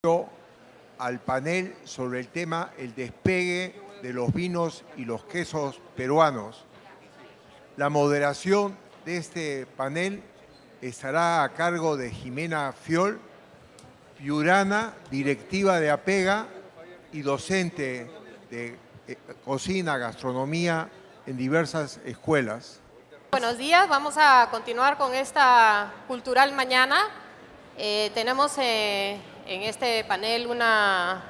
al panel sobre el tema el despegue de los vinos y los quesos peruanos. La moderación de este panel estará a cargo de Jimena Fiol, piurana, directiva de APEGA y docente de cocina, gastronomía en diversas escuelas. Buenos días, vamos a continuar con esta Cultural Mañana. Tenemos en este panel una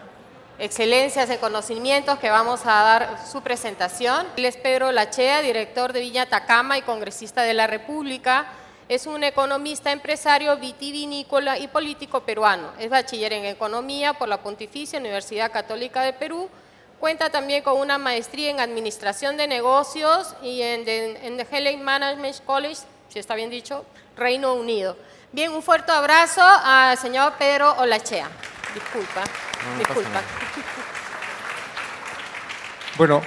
excelencias de conocimientos que vamos a dar su presentación. Él es Pedro Lachea, director de Viña Atacama y congresista de la República. Es un economista, empresario, vitivinícola y político peruano. Es bachiller en Economía por la Pontificia Universidad Católica de Perú. Cuenta también con una maestría en Administración de Negocios y en the Hellenic Management College, si está bien dicho, Reino Unido. Bien, un fuerte abrazo al señor Pedro Olachea. Disculpa. Bueno,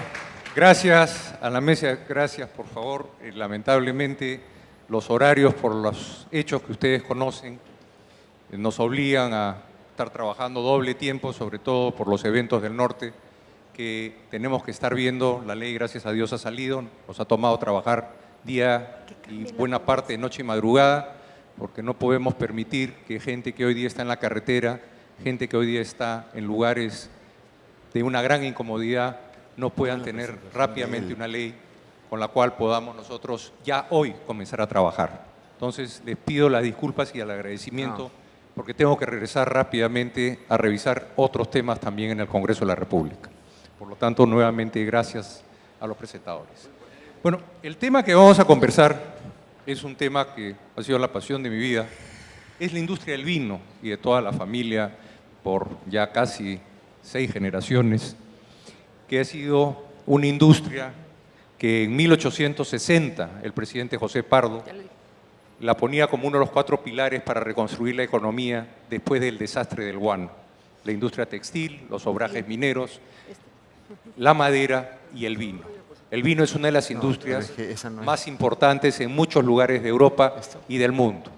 gracias a la mesa, gracias por favor. Lamentablemente los horarios por los hechos que ustedes conocen nos obligan a estar trabajando doble tiempo, sobre todo por los eventos del norte que tenemos que estar viendo. La ley, gracias a Dios, ha salido, nos ha tomado trabajar día y buena parte de noche y madrugada, porque no podemos permitir que gente que hoy día está en la carretera, gente que hoy día está en lugares de una gran incomodidad, no puedan tener rápidamente una ley con la cual podamos nosotros ya hoy comenzar a trabajar. Entonces, les pido las disculpas y el agradecimiento, porque tengo que regresar rápidamente a revisar otros temas también en el Congreso de la República. Por lo tanto, nuevamente, gracias a los presentadores. Bueno, el tema que vamos a conversar es un tema que ha sido la pasión de mi vida. Es la industria del vino y de toda la familia por ya casi 6 generaciones, que ha sido una industria que en 1860 el presidente José Pardo la ponía como uno de los 4 pilares para reconstruir la economía después del desastre del Guano. La industria textil, los obrajes mineros, la madera y el vino. El vino es una de las industrias más importantes en muchos lugares de Europa y del mundo.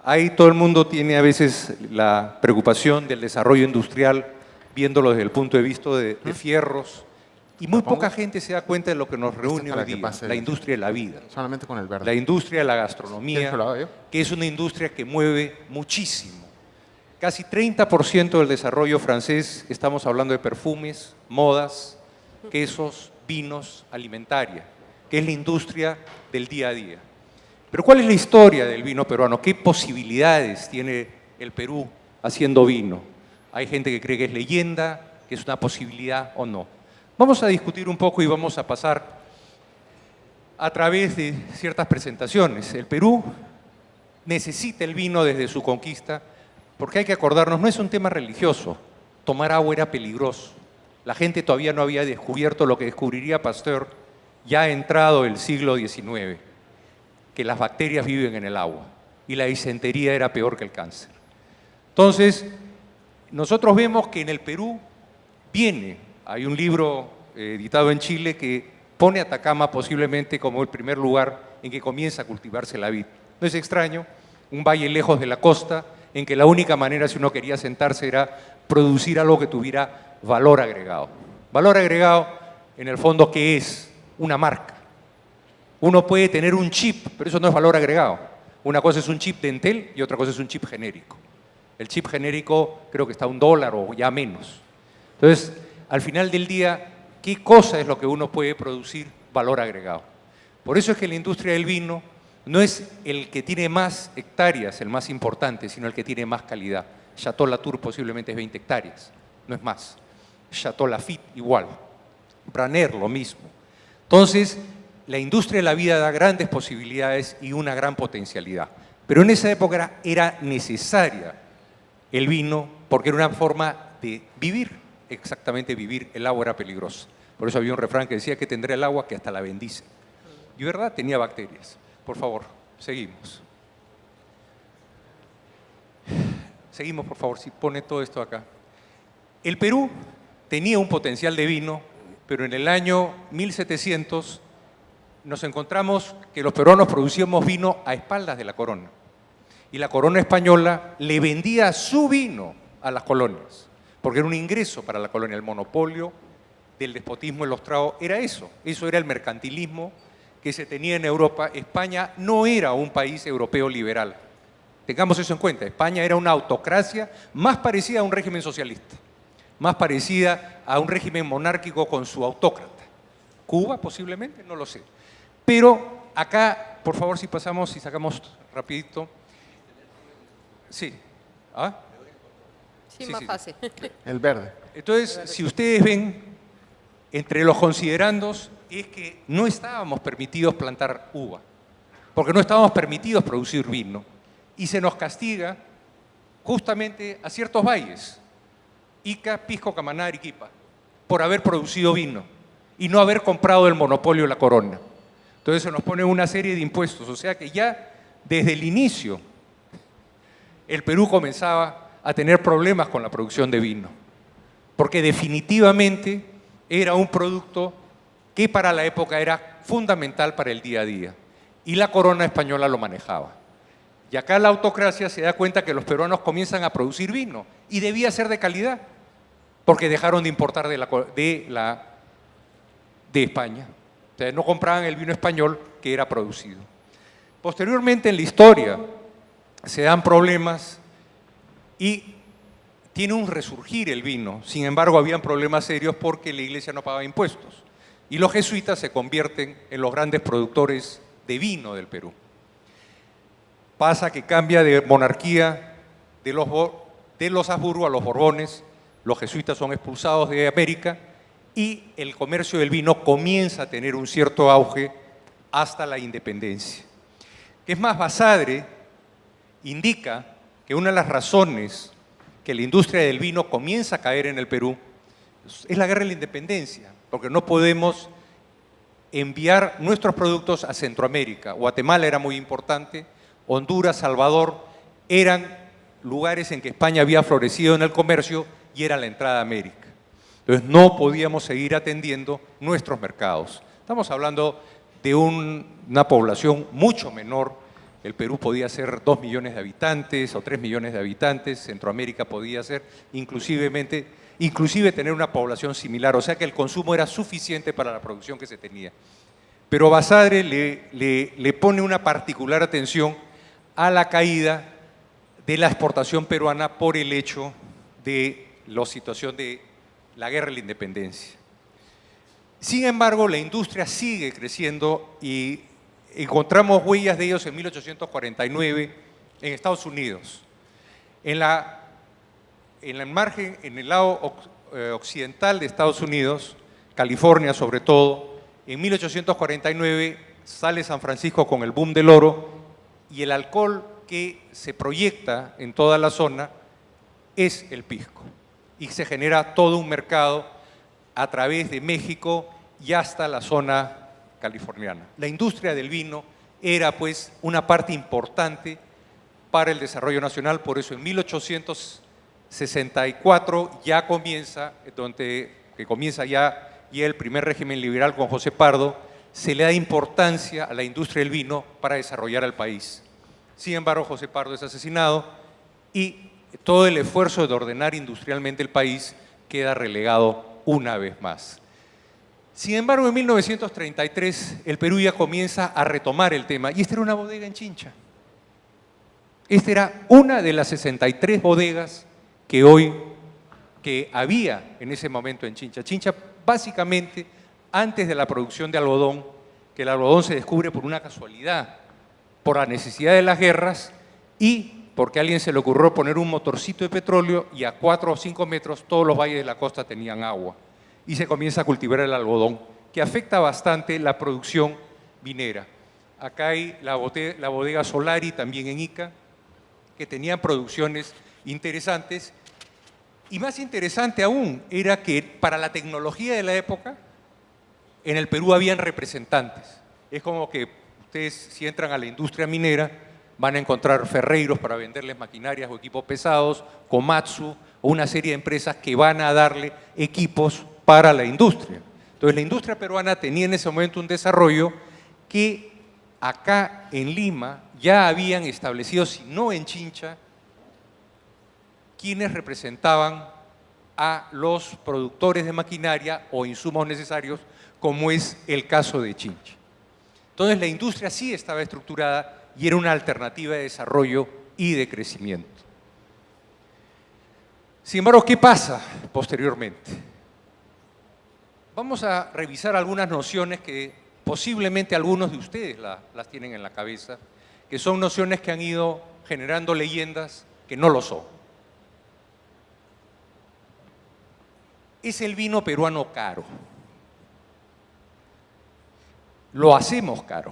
Ahí todo el mundo tiene a veces la preocupación del desarrollo industrial, viéndolo desde el punto de vista de fierros, y muy poca gente se da cuenta de lo que nos reúne hoy día, la industria de la vida, solamente con el verde. La industria de la gastronomía, que es una industria que mueve muchísimo. Casi 30% del desarrollo francés, estamos hablando de perfumes, modas, quesos, vinos, alimentaria, que es la industria del día a día. Pero ¿cuál es la historia del vino peruano? ¿Qué posibilidades tiene el Perú haciendo vino? Hay gente que cree que es leyenda, que es una posibilidad o no. Vamos a discutir un poco y vamos a pasar a través de ciertas presentaciones. El Perú necesita el vino desde su conquista, porque hay que acordarnos, no es un tema religioso. Tomar agua era peligroso. La gente todavía no había descubierto lo que descubriría Pasteur ya entrado el siglo XIX, que las bacterias viven en el agua y la disentería era peor que el cáncer. Entonces, nosotros vemos que en el Perú hay un libro editado en Chile que pone a Atacama posiblemente como el primer lugar en que comienza a cultivarse la vid. No es extraño, un valle lejos de la costa, en que la única manera si uno quería sentarse era producir algo que tuviera valor agregado. Valor agregado, en el fondo, ¿qué es? Una marca. Uno puede tener un chip, pero eso no es valor agregado. Una cosa es un chip de Entel y otra cosa es un chip genérico. El chip genérico creo que está a $1 o ya menos. Entonces, al final del día, ¿qué cosa es lo que uno puede producir? Valor agregado. Por eso es que la industria del vino no es el que tiene más hectáreas, el más importante, sino el que tiene más calidad. Chateau Latour posiblemente es 20 hectáreas, no es más. Chateau Lafite igual. Braner lo mismo. Entonces, la industria de la vida da grandes posibilidades y una gran potencialidad. Pero en esa época era necesaria el vino porque era una forma de vivir, exactamente vivir. El agua era peligrosa. Por eso había un refrán que decía que tendría el agua que hasta la bendice. Y verdad, tenía bacterias. Por favor, seguimos. Seguimos, por favor, si pone todo esto acá. El Perú tenía un potencial de vino, pero en el año 1700 nos encontramos que los peruanos producíamos vino a espaldas de la corona. Y la corona española le vendía su vino a las colonias, porque era un ingreso para la colonia. El monopolio del despotismo en los tragos era eso era el mercantilismo que se tenía en Europa. España no era un país europeo liberal. Tengamos eso en cuenta. España era una autocracia más parecida a un régimen socialista, más parecida a un régimen monárquico con su autócrata. Cuba posiblemente, no lo sé. Pero acá, por favor, si pasamos, si sacamos rapidito. Sí. ¿Ah? Sí, más fácil. El verde. Entonces, si ustedes ven, entre los considerandos es que no estábamos permitidos plantar uva, porque no estábamos permitidos producir vino, y se nos castiga justamente a ciertos valles, Ica, Pisco, Camaná, Arequipa, por haber producido vino y no haber comprado el monopolio de la corona. Entonces se nos pone una serie de impuestos, o sea que ya desde el inicio el Perú comenzaba a tener problemas con la producción de vino, porque definitivamente era un producto que para la época era fundamental para el día a día, y la corona española lo manejaba. Y acá la autocracia se da cuenta que los peruanos comienzan a producir vino, y debía ser de calidad, porque dejaron de importar de España. O sea, no compraban el vino español que era producido. Posteriormente en la historia se dan problemas y tiene un resurgir el vino. Sin embargo, habían problemas serios porque la iglesia no pagaba impuestos. Y los jesuitas se convierten en los grandes productores de vino del Perú. Pasa que cambia de monarquía de los Habsburgo a los Borbones, los jesuitas son expulsados de América y el comercio del vino comienza a tener un cierto auge hasta la independencia. Es más, Basadre indica que una de las razones que la industria del vino comienza a caer en el Perú es la guerra de la independencia, porque no podemos enviar nuestros productos a Centroamérica. Guatemala era muy importante, Honduras, Salvador, eran lugares en que España había florecido en el comercio y era la entrada a América. Entonces no podíamos seguir atendiendo nuestros mercados. Estamos hablando de una población mucho menor. El Perú podía ser 2 millones de habitantes o 3 millones de habitantes, Centroamérica podía ser inclusive tener una población similar, o sea que el consumo era suficiente para la producción que se tenía. Pero Basadre le pone una particular atención a la caída de la exportación peruana por el hecho de la situación de la guerra de la independencia. Sin embargo, la industria sigue creciendo y encontramos huellas de ellos en 1849 en Estados Unidos. En el lado occidental de Estados Unidos, California sobre todo, en 1849 sale San Francisco con el boom del oro y el alcohol que se proyecta en toda la zona es el pisco. Y se genera todo un mercado a través de México y hasta la zona californiana. La industria del vino era pues una parte importante para el desarrollo nacional, por eso en 1864 ya comienza ya el primer régimen liberal con José Pardo, se le da importancia a la industria del vino para desarrollar al país. Sin embargo, José Pardo es asesinado y todo el esfuerzo de ordenar industrialmente el país queda relegado una vez más. Sin embargo, en 1933 el Perú ya comienza a retomar el tema y esta era una bodega en Chincha. Esta era una de las 63 bodegas que había en ese momento en Chincha. Chincha básicamente antes de la producción de algodón, que el algodón se descubre por una casualidad, por la necesidad de las guerras y porque a alguien se le ocurrió poner un motorcito de petróleo y a 4 o 5 metros todos los valles de la costa tenían agua. Y se comienza a cultivar el algodón, que afecta bastante la producción vinera. Acá hay la bodega Solari, también en Ica, que tenían producciones interesantes. Y más interesante aún era que para la tecnología de la época, en el Perú habían representantes. Es como que ustedes, si entran a la industria minera, van a encontrar ferreiros para venderles maquinarias o equipos pesados, Komatsu, o una serie de empresas que van a darle equipos para la industria. Entonces la industria peruana tenía en ese momento un desarrollo que acá en Lima ya habían establecido, si no en Chincha, quienes representaban a los productores de maquinaria o insumos necesarios, como es el caso de Chinchi. Entonces la industria sí estaba estructurada y era una alternativa de desarrollo y de crecimiento. Sin embargo, ¿qué pasa posteriormente? Vamos a revisar algunas nociones que posiblemente algunos de ustedes las tienen en la cabeza, que son nociones que han ido generando leyendas que no lo son. Es el vino peruano caro. Lo hacemos caro.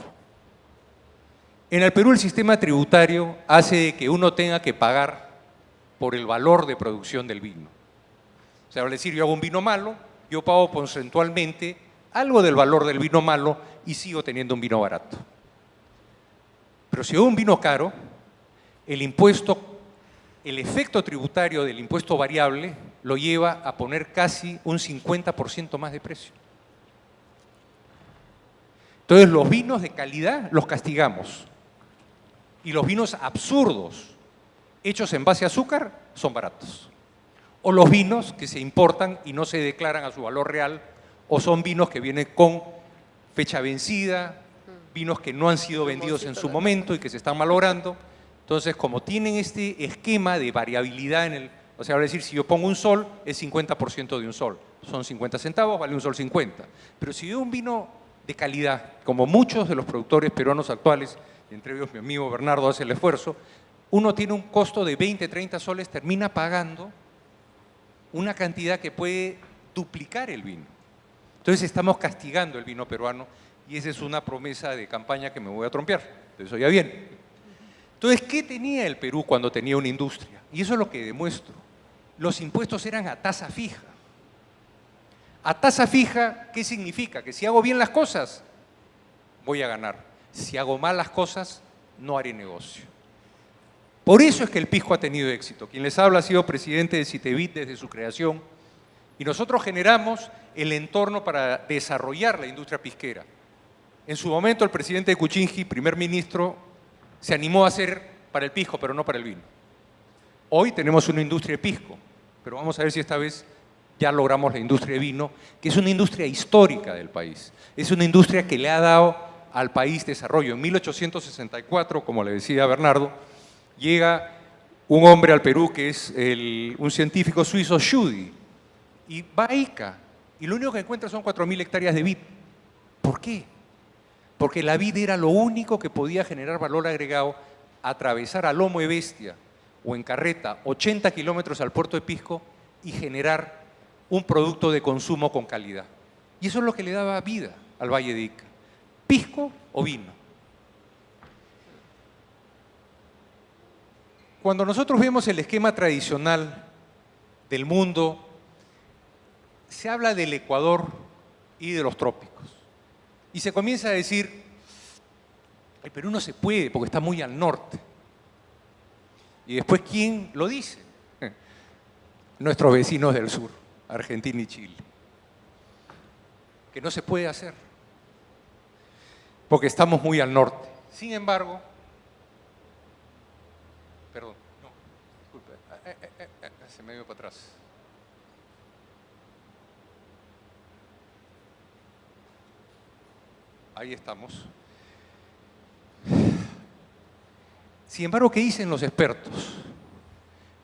En el Perú el sistema tributario hace que uno tenga que pagar por el valor de producción del vino. O sea, al decir, yo hago un vino malo, yo pago porcentualmente algo del valor del vino malo y sigo teniendo un vino barato. Pero si hago un vino caro, el efecto tributario del impuesto variable lo lleva a poner casi un 50% más de precio. Entonces los vinos de calidad los castigamos y los vinos absurdos hechos en base a azúcar son baratos. O los vinos que se importan y no se declaran a su valor real, o son vinos que vienen con fecha vencida, vinos que no han sido vendidos en su momento y que se están malogrando. Entonces, como tienen este esquema de variabilidad en el... O sea, es decir, si yo pongo un sol, es 50% de un sol. Son 50 centavos, vale un sol 50. Pero si yo un vino de calidad, como muchos de los productores peruanos actuales, entre ellos mi amigo Bernardo hace el esfuerzo, uno tiene un costo de 20, 30 soles, termina pagando una cantidad que puede duplicar el vino. Entonces estamos castigando el vino peruano y esa es una promesa de campaña que me voy a trompear. Eso ya viene. Entonces, ¿qué tenía el Perú cuando tenía una industria? Y eso es lo que demuestro. Los impuestos eran a tasa fija. A tasa fija, ¿qué significa? Que si hago bien las cosas, voy a ganar. Si hago mal las cosas, no haré negocio. Por eso es que el pisco ha tenido éxito. Quien les habla ha sido presidente de Citevit desde su creación y nosotros generamos el entorno para desarrollar la industria pisquera. En su momento el presidente de Kuczynski, primer ministro, se animó a hacer para el pisco, pero no para el vino. Hoy tenemos una industria de pisco, pero vamos a ver si esta vez ya logramos la industria de vino, que es una industria histórica del país. Es una industria que le ha dado al país desarrollo. En 1864, como le decía Bernardo, llega un hombre al Perú que es un científico suizo, Schudi, y va a Ica, y lo único que encuentra son 4.000 hectáreas de vid. ¿Por qué? Porque la vid era lo único que podía generar valor agregado, atravesar a lomo de bestia o en carreta 80 kilómetros al puerto de Pisco y generar un producto de consumo con calidad. Y eso es lo que le daba vida al Valle de Ica. Pisco o vino. Cuando nosotros vemos el esquema tradicional del mundo, se habla del Ecuador y de los trópicos. Y se comienza a decir, el Perú no se puede porque está muy al norte. Y después, ¿quién lo dice? Nuestros vecinos del sur, Argentina y Chile. Que no se puede hacer porque estamos muy al norte. Sin embargo, perdón, no, disculpe, se me dio para atrás. Ahí estamos. Sin embargo, ¿qué dicen los expertos?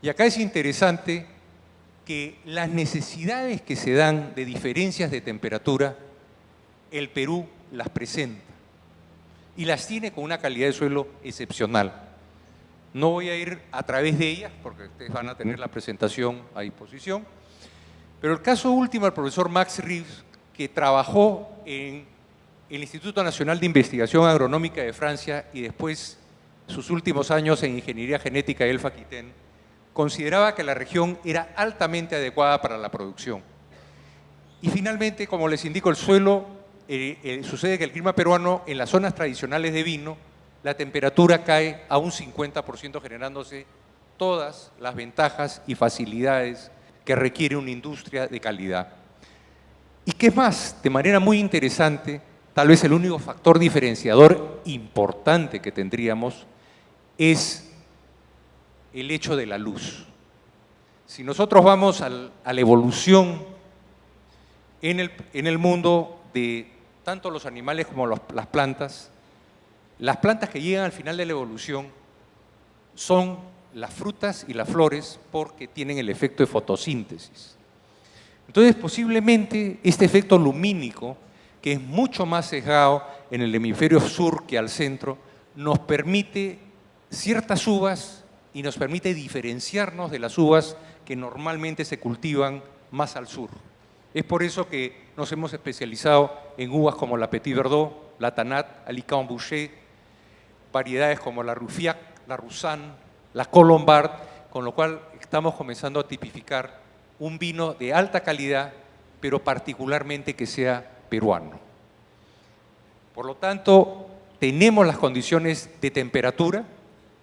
Y acá es interesante que las necesidades que se dan de diferencias de temperatura, el Perú las presenta y las tiene con una calidad de suelo excepcional. No voy a ir a través de ellas porque ustedes van a tener la presentación a disposición, pero el caso último del profesor Max Rives, que trabajó en el Instituto Nacional de Investigación Agronómica de Francia y después sus últimos años en Ingeniería Genética de Elfa Aquitaine, consideraba que la región era altamente adecuada para la producción. Y finalmente, como les indico, el suelo, sucede que el clima peruano en las zonas tradicionales de vino, la temperatura cae a un 50%, generándose todas las ventajas y facilidades que requiere una industria de calidad. Y qué más, de manera muy interesante, tal vez el único factor diferenciador importante que tendríamos es el hecho de la luz. Si nosotros vamos a la evolución en el mundo de tanto los animales como las plantas que llegan al final de la evolución son las frutas y las flores porque tienen el efecto de fotosíntesis. Entonces, posiblemente este efecto lumínico, que es mucho más sesgado en el hemisferio sur que al centro, nos permite ciertas uvas y nos permite diferenciarnos de las uvas que normalmente se cultivan más al sur. Es por eso que nos hemos especializado en uvas como la Petit Verdot, la Tannat, Alicant Bouschet, variedades como la Roufiac, la Roussanne, la Colombard, con lo cual estamos comenzando a tipificar un vino de alta calidad, pero particularmente que sea peruano. Por lo tanto, tenemos las condiciones de temperatura,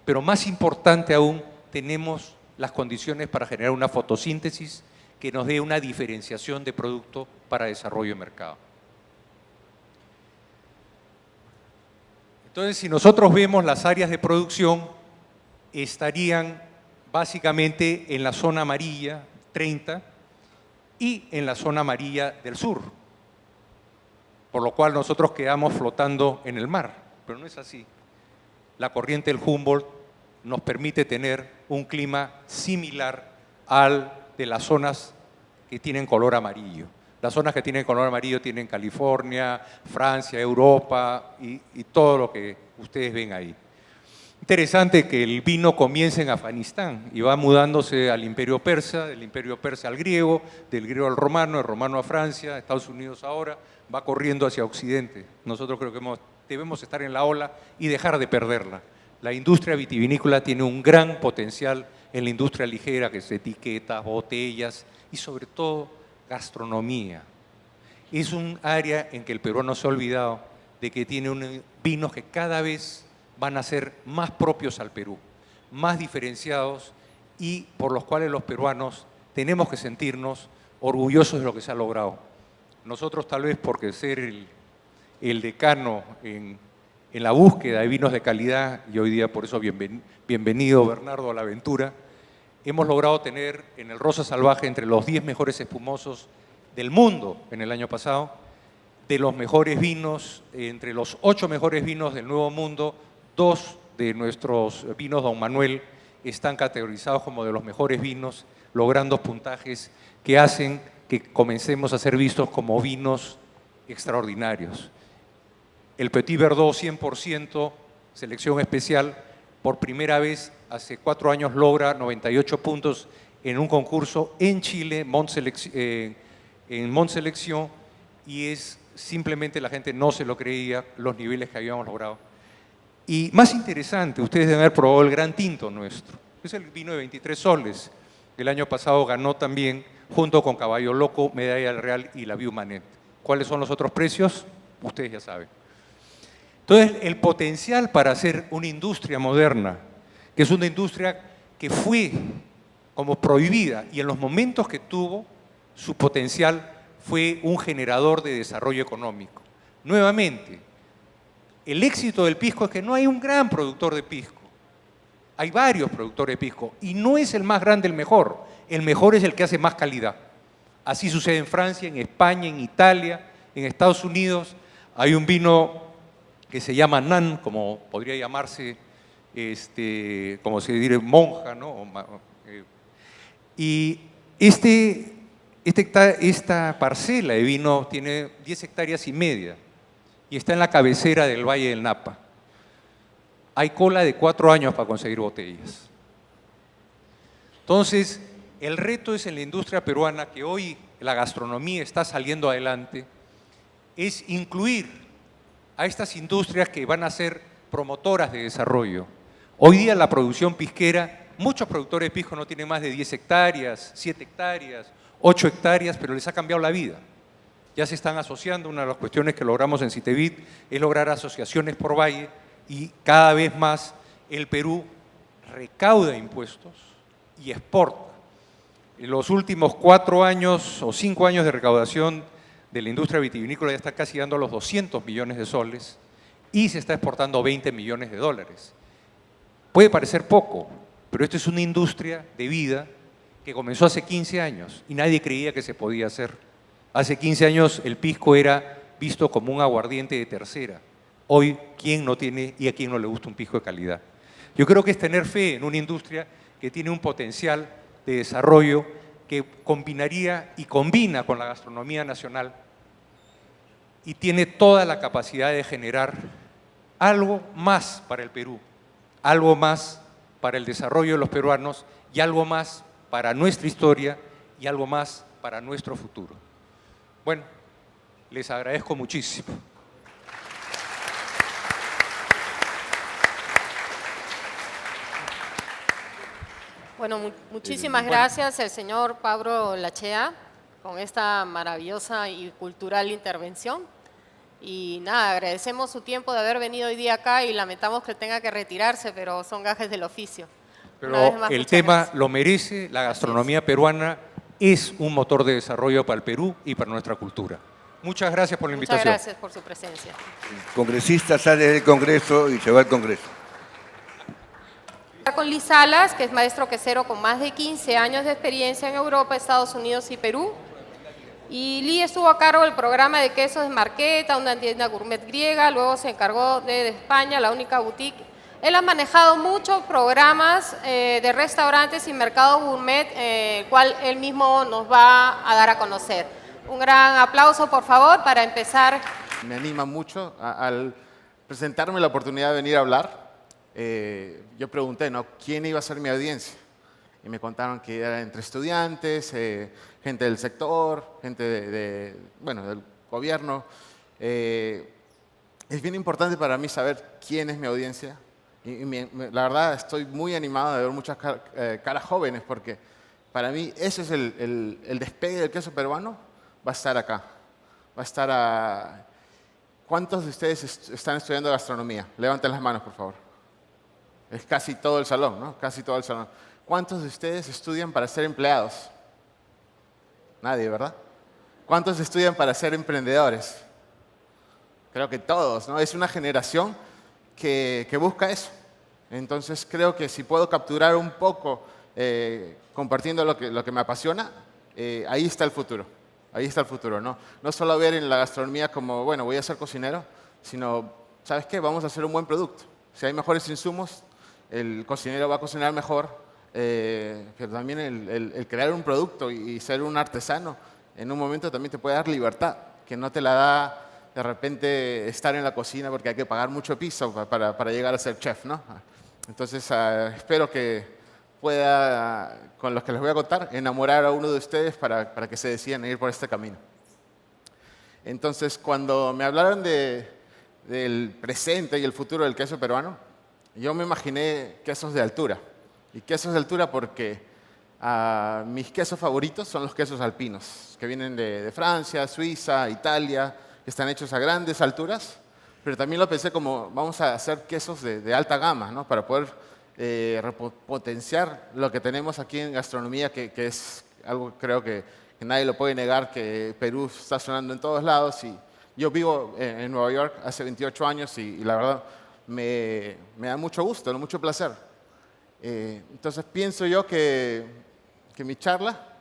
pero más importante aún, tenemos las condiciones para generar una fotosíntesis que nos dé una diferenciación de producto para desarrollo de mercado. Entonces, si nosotros vemos las áreas de producción, estarían básicamente en la zona amarilla, 30, y en la zona amarilla del sur, por lo cual nosotros quedamos flotando en el mar, pero no es así. La corriente del Humboldt nos permite tener un clima similar al de las zonas que tienen color amarillo. Las zonas que tienen color amarillo tienen California, Francia, Europa y todo lo que ustedes ven ahí. Interesante que el vino comience en Afganistán y va mudándose al Imperio Persa, del Imperio Persa al griego, del griego al romano, del romano a Francia, Estados Unidos ahora, va corriendo hacia Occidente. Nosotros creo que debemos estar en la ola y dejar de perderla. La industria vitivinícola tiene un gran potencial en la industria ligera, que es etiquetas, botellas y sobre todo gastronomía. Es un área en que el peruano se ha olvidado de que tiene vinos que cada vez van a ser más propios al Perú, más diferenciados y por los cuales los peruanos tenemos que sentirnos orgullosos de lo que se ha logrado. Nosotros tal vez porque ser el decano en la búsqueda de vinos de calidad, y hoy día por eso bienvenido Bernardo a la aventura, hemos logrado tener en el Rosa Salvaje entre los 10 mejores espumosos del mundo en el año pasado, de los mejores vinos, entre los 8 mejores vinos del Nuevo Mundo, 2 de nuestros vinos Don Manuel están categorizados como de los mejores vinos, logrando puntajes que hacen que comencemos a ser vistos como vinos extraordinarios. El Petit Verdot 100%, selección especial, por primera vez hace 4 años logra 98 puntos en un concurso en Chile, en Montselección, y es simplemente la gente no se lo creía los niveles que habíamos logrado. Y más interesante, ustedes deben haber probado el Gran Tinto nuestro. Es el vino de 23 soles. El año pasado ganó también, junto con Caballo Loco, Medalla del Real y la Viu Manet. ¿Cuáles son los otros precios? Ustedes ya saben. Entonces, el potencial para hacer una industria moderna, que es una industria que fue como prohibida y en los momentos que tuvo, su potencial fue un generador de desarrollo económico. Nuevamente, el éxito del pisco es que no hay un gran productor de pisco. Hay varios productores de pisco y no es el más grande el mejor es el que hace más calidad. Así sucede en Francia, en España, en Italia, en Estados Unidos. Hay un vino que se llama Nan, como podría llamarse, como se dice, monja, ¿no? Y esta parcela de vino tiene 10 hectáreas y media y está en la cabecera del Valle del Napa. Hay cola de 4 años para conseguir botellas. Entonces, el reto es en la industria peruana, que hoy la gastronomía está saliendo adelante, es incluir a estas industrias que van a ser promotoras de desarrollo. Hoy día la producción pisquera, muchos productores de pisco no tienen más de 10 hectáreas, 7 hectáreas, 8 hectáreas, pero les ha cambiado la vida. Ya se están asociando, una de las cuestiones que logramos en Citevit es lograr asociaciones por valle y cada vez más el Perú recauda impuestos y exporta. En los últimos 4 años o 5 años de recaudación de la industria vitivinícola ya está casi llegando a los 200 millones de soles y se está exportando 20 millones de dólares. Puede parecer poco, pero esto es una industria de vida que comenzó hace 15 años y nadie creía que se podía hacer. Hace 15 años el pisco era visto como un aguardiente de tercera. Hoy, ¿quién no tiene y a quién no le gusta un pisco de calidad? Yo creo que es tener fe en una industria que tiene un potencial de desarrollo que combinaría y combina con la gastronomía nacional y tiene toda la capacidad de generar algo más para el Perú, algo más para el desarrollo de los peruanos y algo más para nuestra historia y algo más para nuestro futuro. Bueno, les agradezco muchísimo. Bueno, muchísimas gracias al señor Pablo Lachea con esta maravillosa y cultural intervención. Y nada, agradecemos su tiempo de haber venido hoy día acá y lamentamos que tenga que retirarse, pero son gajes del oficio. Pero el tema lo merece, la gastronomía peruana es un motor de desarrollo para el Perú y para nuestra cultura. Muchas gracias por la invitación. Muchas gracias por su presencia. El congresista sale del Congreso y se va al Congreso. Con Liz Salas, que es maestro quesero con más de 15 años de experiencia en Europa, Estados Unidos y Perú. Y Lee estuvo a cargo del programa de quesos de Marqueta, una tienda gourmet griega, luego se encargó de España, la única boutique. Él ha manejado muchos programas de restaurantes y mercados gourmet, el cual él mismo nos va a dar a conocer. Un gran aplauso, por favor, para empezar. Me anima mucho al presentarme la oportunidad de venir a hablar. Yo pregunté, ¿no?, ¿quién iba a ser mi audiencia? Y me contaron que era entre estudiantes, gente del sector, gente bueno, del gobierno. Es bien importante para mí saber quién es mi audiencia. Y la verdad estoy muy animado de ver muchas caras jóvenes porque para mí ese es el despegue del queso peruano. Va a estar acá. Va a estar a... ¿Cuántos de ustedes están estudiando gastronomía? Levanten las manos, por favor. Es casi todo el salón, ¿no? Casi todo el salón. ¿Cuántos de ustedes estudian para ser empleados? Nadie, ¿verdad? ¿Cuántos estudian para ser emprendedores? Creo que todos, ¿no? Es una generación que busca eso. Entonces creo que si puedo capturar un poco compartiendo lo que me apasiona, ahí está el futuro. Ahí está el futuro, ¿no? No solo ver en la gastronomía como, bueno, voy a ser cocinero, sino, ¿sabes qué? Vamos a hacer un buen producto. Si hay mejores insumos, el cocinero va a cocinar mejor. Pero también el crear un producto y ser un artesano en un momento también te puede dar libertad, que no te la da de repente estar en la cocina porque hay que pagar mucho piso para llegar a ser chef, ¿no? Entonces espero que pueda, con los que les voy a contar, enamorar a uno de ustedes para que se decidan ir por este camino. Entonces, cuando me hablaron del presente y el futuro del queso peruano, yo me imaginé quesos de altura. Y quesos de altura porque mis quesos favoritos son los quesos alpinos, que vienen de Francia, Suiza, Italia, que están hechos a grandes alturas, pero también lo pensé como vamos a hacer quesos de alta gama, ¿no? Para poder repotenciar lo que tenemos aquí en gastronomía, que es algo que creo que nadie lo puede negar, que Perú está sonando en todos lados. Y yo vivo en Nueva York hace 28 años y la verdad me da mucho gusto, mucho placer. Entonces pienso yo que mi charla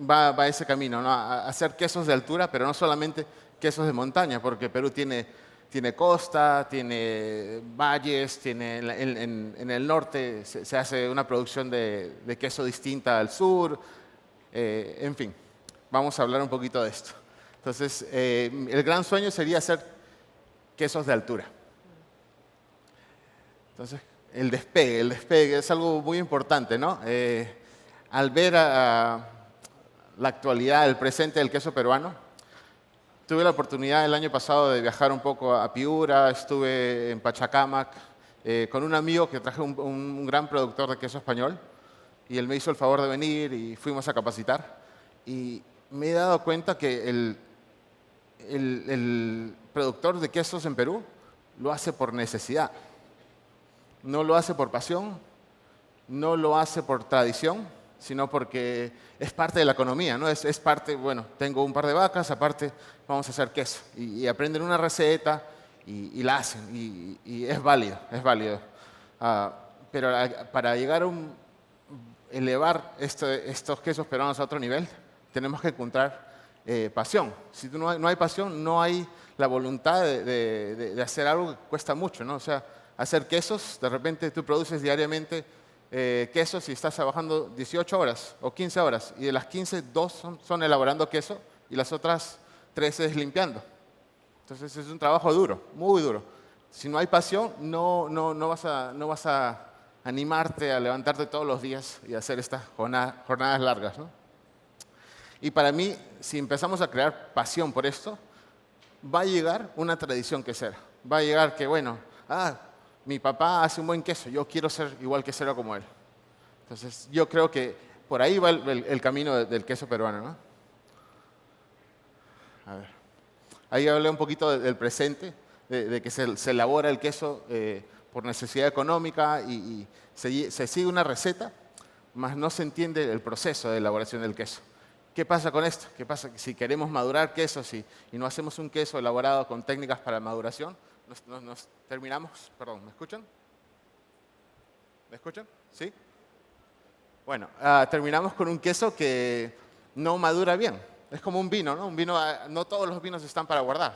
va a ese camino, ¿no? A hacer quesos de altura, pero no solamente quesos de montaña, porque Perú tiene costa, tiene valles, tiene en el norte se hace una producción de queso distinta al sur, en fin, vamos a hablar un poquito de esto. Entonces, el gran sueño sería hacer quesos de altura. Entonces, el despegue es algo muy importante, ¿no? Al ver la actualidad, el presente del queso peruano, tuve la oportunidad el año pasado de viajar un poco a Piura, estuve en Pachacamac con un amigo que traje un gran productor de queso español y él me hizo el favor de venir y fuimos a capacitar. Y me he dado cuenta que el productor de quesos en Perú lo hace por necesidad. No lo hace por pasión, no lo hace por tradición, sino porque es parte de la economía, ¿no? Es parte, bueno, tengo un par de vacas, aparte vamos a hacer queso. Y aprenden una receta y la hacen, y es válido, es válido. Pero para llegar a elevar estos quesos peruanos a otro nivel, tenemos que encontrar pasión. Si no hay pasión, no hay la voluntad de hacer algo que cuesta mucho, ¿no? O sea, hacer quesos, de repente tú produces diariamente quesos y estás trabajando 18 horas o 15 horas, y de las 15, 2 son elaborando queso y las otras 13 es limpiando. Entonces es un trabajo duro, muy duro. Si no hay pasión, no vas a animarte a levantarte todos los días y hacer estas jornadas largas, ¿no? Y para mí, si empezamos a crear pasión por esto, va a llegar una tradición quesera. Va a llegar que, bueno, mi papá hace un buen queso, yo quiero ser igual quesero como él. Entonces, yo creo que por ahí va el camino del queso peruano, ¿no? A ver. Ahí hablé un poquito del presente, de que se elabora el queso por necesidad económica y se sigue una receta, mas no se entiende el proceso de elaboración del queso. ¿Qué pasa con esto? ¿Qué pasa si queremos madurar quesos y no hacemos un queso elaborado con técnicas para maduración? Nos terminamos, perdón, ¿me escuchan? ¿Me escuchan? ¿Sí? Bueno, terminamos con un queso que no madura bien. Es como un vino, ¿no? Un vino, no todos los vinos están para guardar.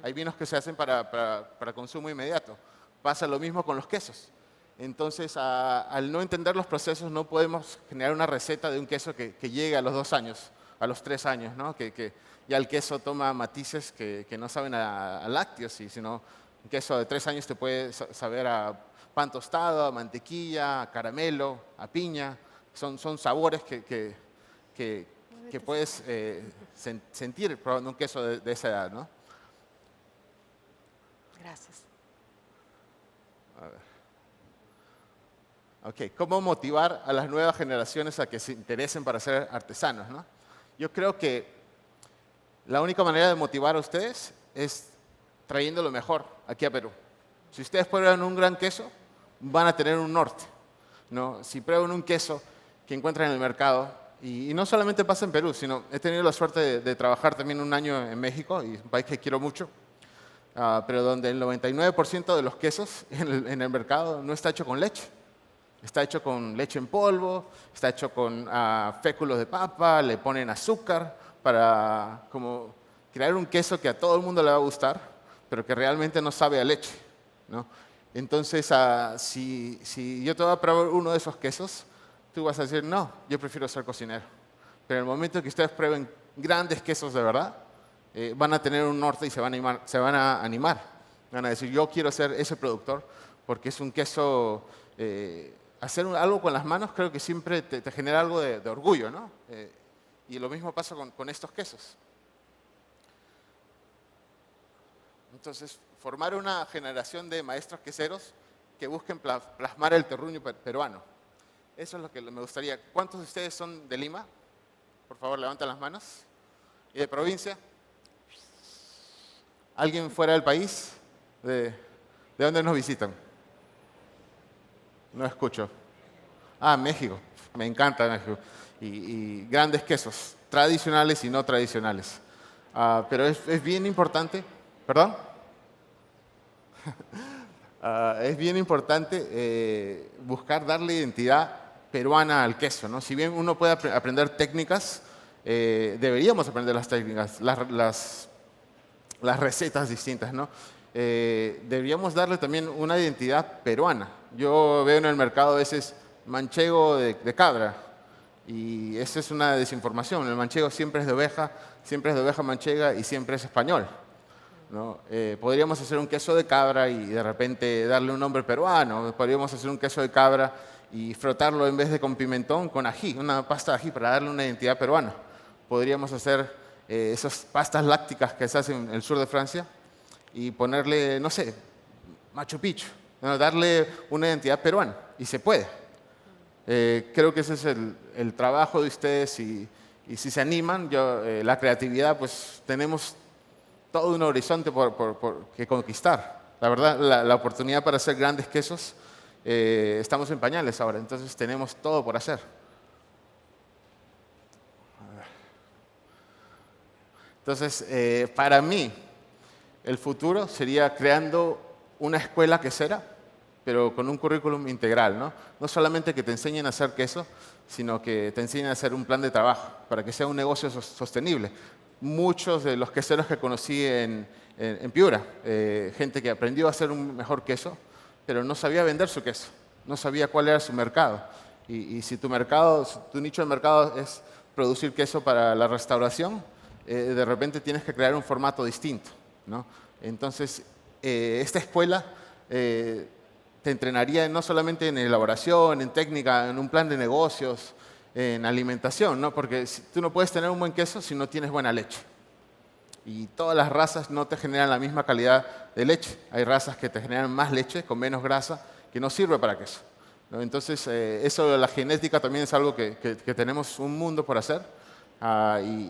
Hay vinos que se hacen para consumo inmediato. Pasa lo mismo con los quesos. Entonces, al no entender los procesos, no podemos generar una receta de un queso que llegue a los 2 años, a los 3 años, ¿no? Que ya el queso toma matices que no saben a lácteos, sino un queso de 3 años te puede saber a pan tostado, a mantequilla, a caramelo, a piña. Son sabores que puedes sentir probando un queso de esa edad, ¿no? Gracias. A ver. Ok, ¿cómo motivar a las nuevas generaciones a que se interesen para ser artesanos, ¿no? Yo creo que la única manera de motivar a ustedes es trayendo lo mejor aquí a Perú. Si ustedes prueban un gran queso, van a tener un norte, ¿no? Si prueban un queso que encuentran en el mercado, y no solamente pasa en Perú, sino he tenido la suerte de trabajar también un año en México, y es un país que quiero mucho, pero donde el 99% de los quesos en el mercado no está hecho con leche. Está hecho con leche en polvo, está hecho con féculos de papa, le ponen azúcar para como crear un queso que a todo el mundo le va a gustar, pero que realmente no sabe a leche, ¿no? Entonces, si yo te voy a probar uno de esos quesos, tú vas a decir, no, yo prefiero ser cocinero. Pero en el momento que ustedes prueben grandes quesos de verdad, van a tener un norte y se van a animar. Van a decir, yo quiero ser ese productor porque es un queso... hacer algo con las manos creo que siempre te genera algo de orgullo, ¿no? Y lo mismo pasa con estos quesos. Entonces, formar una generación de maestros queseros que busquen plasmar el terruño peruano. Eso es lo que me gustaría. ¿Cuántos de ustedes son de Lima? Por favor, levanten las manos. ¿Y de provincia? ¿Alguien fuera del país? ¿De dónde nos visitan? No escucho. México. Me encanta México. Y grandes quesos, tradicionales y no tradicionales. Pero es bien importante. ¿Perdón? Es bien importante buscar darle identidad peruana al queso, ¿no? Si bien uno puede aprender técnicas, deberíamos aprender las técnicas, las recetas distintas, ¿no? Deberíamos darle también una identidad peruana. Yo veo en el mercado a veces manchego de cabra y esa es una desinformación. El manchego siempre es de oveja manchega y siempre es español, ¿no? Podríamos hacer un queso de cabra y de repente darle un nombre peruano. Podríamos hacer un queso de cabra y frotarlo en vez de con pimentón, con ají, una pasta de ají para darle una identidad peruana. Podríamos hacer esas pastas lácticas que se hacen en el sur de Francia y ponerle, no sé, Machu Picchu, ¿no? Darle una identidad peruana, y se puede. Creo que ese es el trabajo de ustedes y si se animan, la creatividad, pues tenemos todo un horizonte que conquistar. La verdad, la oportunidad para hacer grandes quesos, estamos en pañales ahora, entonces tenemos todo por hacer. Entonces, para mí, el futuro sería creando una escuela quesera pero con un currículum integral, ¿no? No solamente que te enseñen a hacer queso, sino que te enseñen a hacer un plan de trabajo para que sea un negocio sostenible. Muchos de los queseros que conocí en Piura, gente que aprendió a hacer un mejor queso, pero no sabía vender su queso, no sabía cuál era su mercado. Y si tu nicho de mercado es producir queso para la restauración, de repente tienes que crear un formato distinto, ¿no? Entonces, esta escuela te entrenaría no solamente en elaboración, en técnica, en un plan de negocios, en alimentación, ¿no? Porque tú no puedes tener un buen queso si no tienes buena leche. Y todas las razas no te generan la misma calidad de leche. Hay razas que te generan más leche con menos grasa que no sirve para queso, ¿no? Entonces, eso de la genética también es algo que tenemos un mundo por hacer.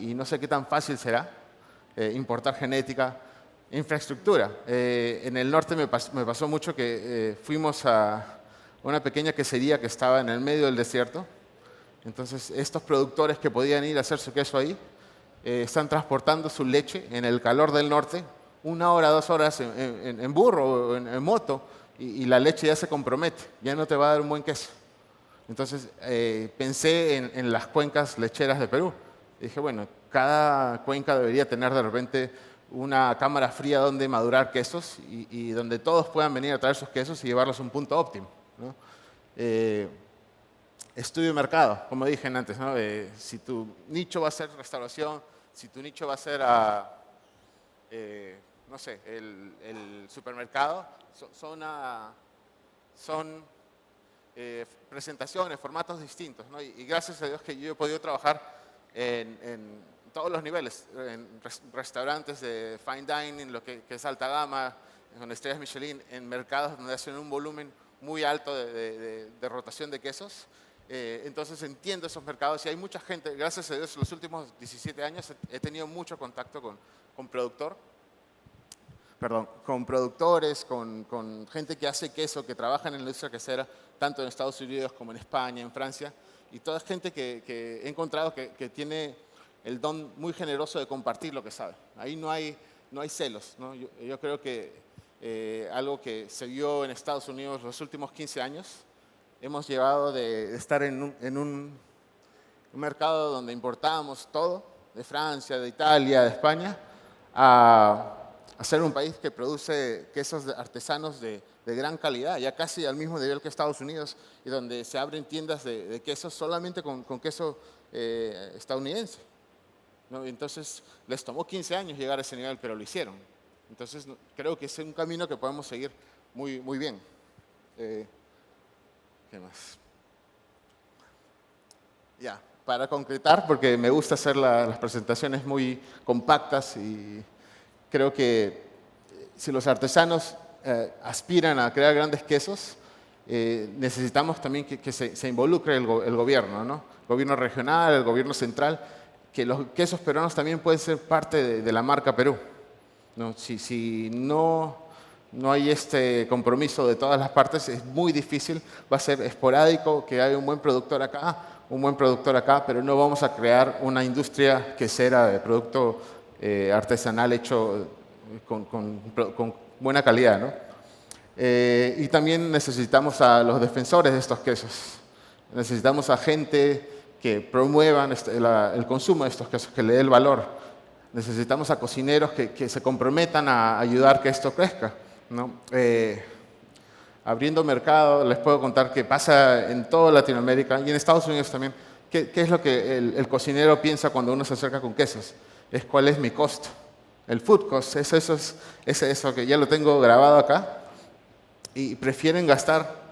Y no sé qué tan fácil será importar genética. Infraestructura. En el norte me pasó mucho que fuimos a una pequeña quesería que estaba en el medio del desierto. Entonces, estos productores que podían ir a hacer su queso ahí, están transportando su leche en el calor del norte, 1 hora, 2 horas en burro o en moto, y la leche ya se compromete, ya no te va a dar un buen queso. Entonces, pensé en las cuencas lecheras de Perú. Y dije, bueno, cada cuenca debería tener de repente una cámara fría donde madurar quesos y donde todos puedan venir a traer sus quesos y llevarlos a un punto óptimo, ¿no? Estudio de mercado, como dije antes, ¿no? Si tu nicho va a ser restauración, si tu nicho va a ser, no sé, el supermercado, son presentaciones, formatos distintos, ¿no? Y gracias a Dios que yo he podido trabajar en todos los niveles, en restaurantes de fine dining, lo que es alta gama, con estrellas Michelin, en mercados donde hacen un volumen muy alto de rotación de quesos. Entonces entiendo esos mercados y hay mucha gente, gracias a Dios, en los últimos 17 años he tenido mucho contacto con productores, con gente que hace queso, que trabaja en la industria quesera, tanto en Estados Unidos como en España, en Francia, y toda gente que he encontrado que tiene el don muy generoso de compartir lo que sabe. Ahí no hay celos, ¿no? Yo creo que algo que se vio en Estados Unidos los últimos 15 años, hemos llevado de estar en un mercado donde importábamos todo, de Francia, de Italia, de España, a ser un país que produce quesos artesanos de gran calidad, ya casi al mismo nivel que Estados Unidos, y donde se abren tiendas de quesos solamente con queso estadounidense, ¿no? Entonces, les tomó 15 años llegar a ese nivel, pero lo hicieron. Entonces, creo que es un camino que podemos seguir muy, muy bien. ¿Qué más? Ya, para concretar, porque me gusta hacer las presentaciones muy compactas y creo que si los artesanos aspiran a crear grandes quesos, necesitamos también que se involucre el gobierno, ¿no? El gobierno regional, el gobierno central, que los quesos peruanos también pueden ser parte de la marca Perú, ¿no? Si no hay este compromiso de todas las partes, es muy difícil, va a ser esporádico que haya un buen productor acá, pero no vamos a crear una industria quesera de producto artesanal hecho con buena calidad, ¿no? Y también necesitamos a los defensores de estos quesos, necesitamos a gente que promuevan el consumo de estos quesos, que le dé el valor. Necesitamos a cocineros que se comprometan a ayudar que esto crezca, ¿no? Abriendo mercado, les puedo contar que pasa en toda Latinoamérica y en Estados Unidos también. ¿Qué es lo que el cocinero piensa cuando uno se acerca con quesos? Es cuál es mi costo. El food cost, es eso que ya lo tengo grabado acá y prefieren gastar.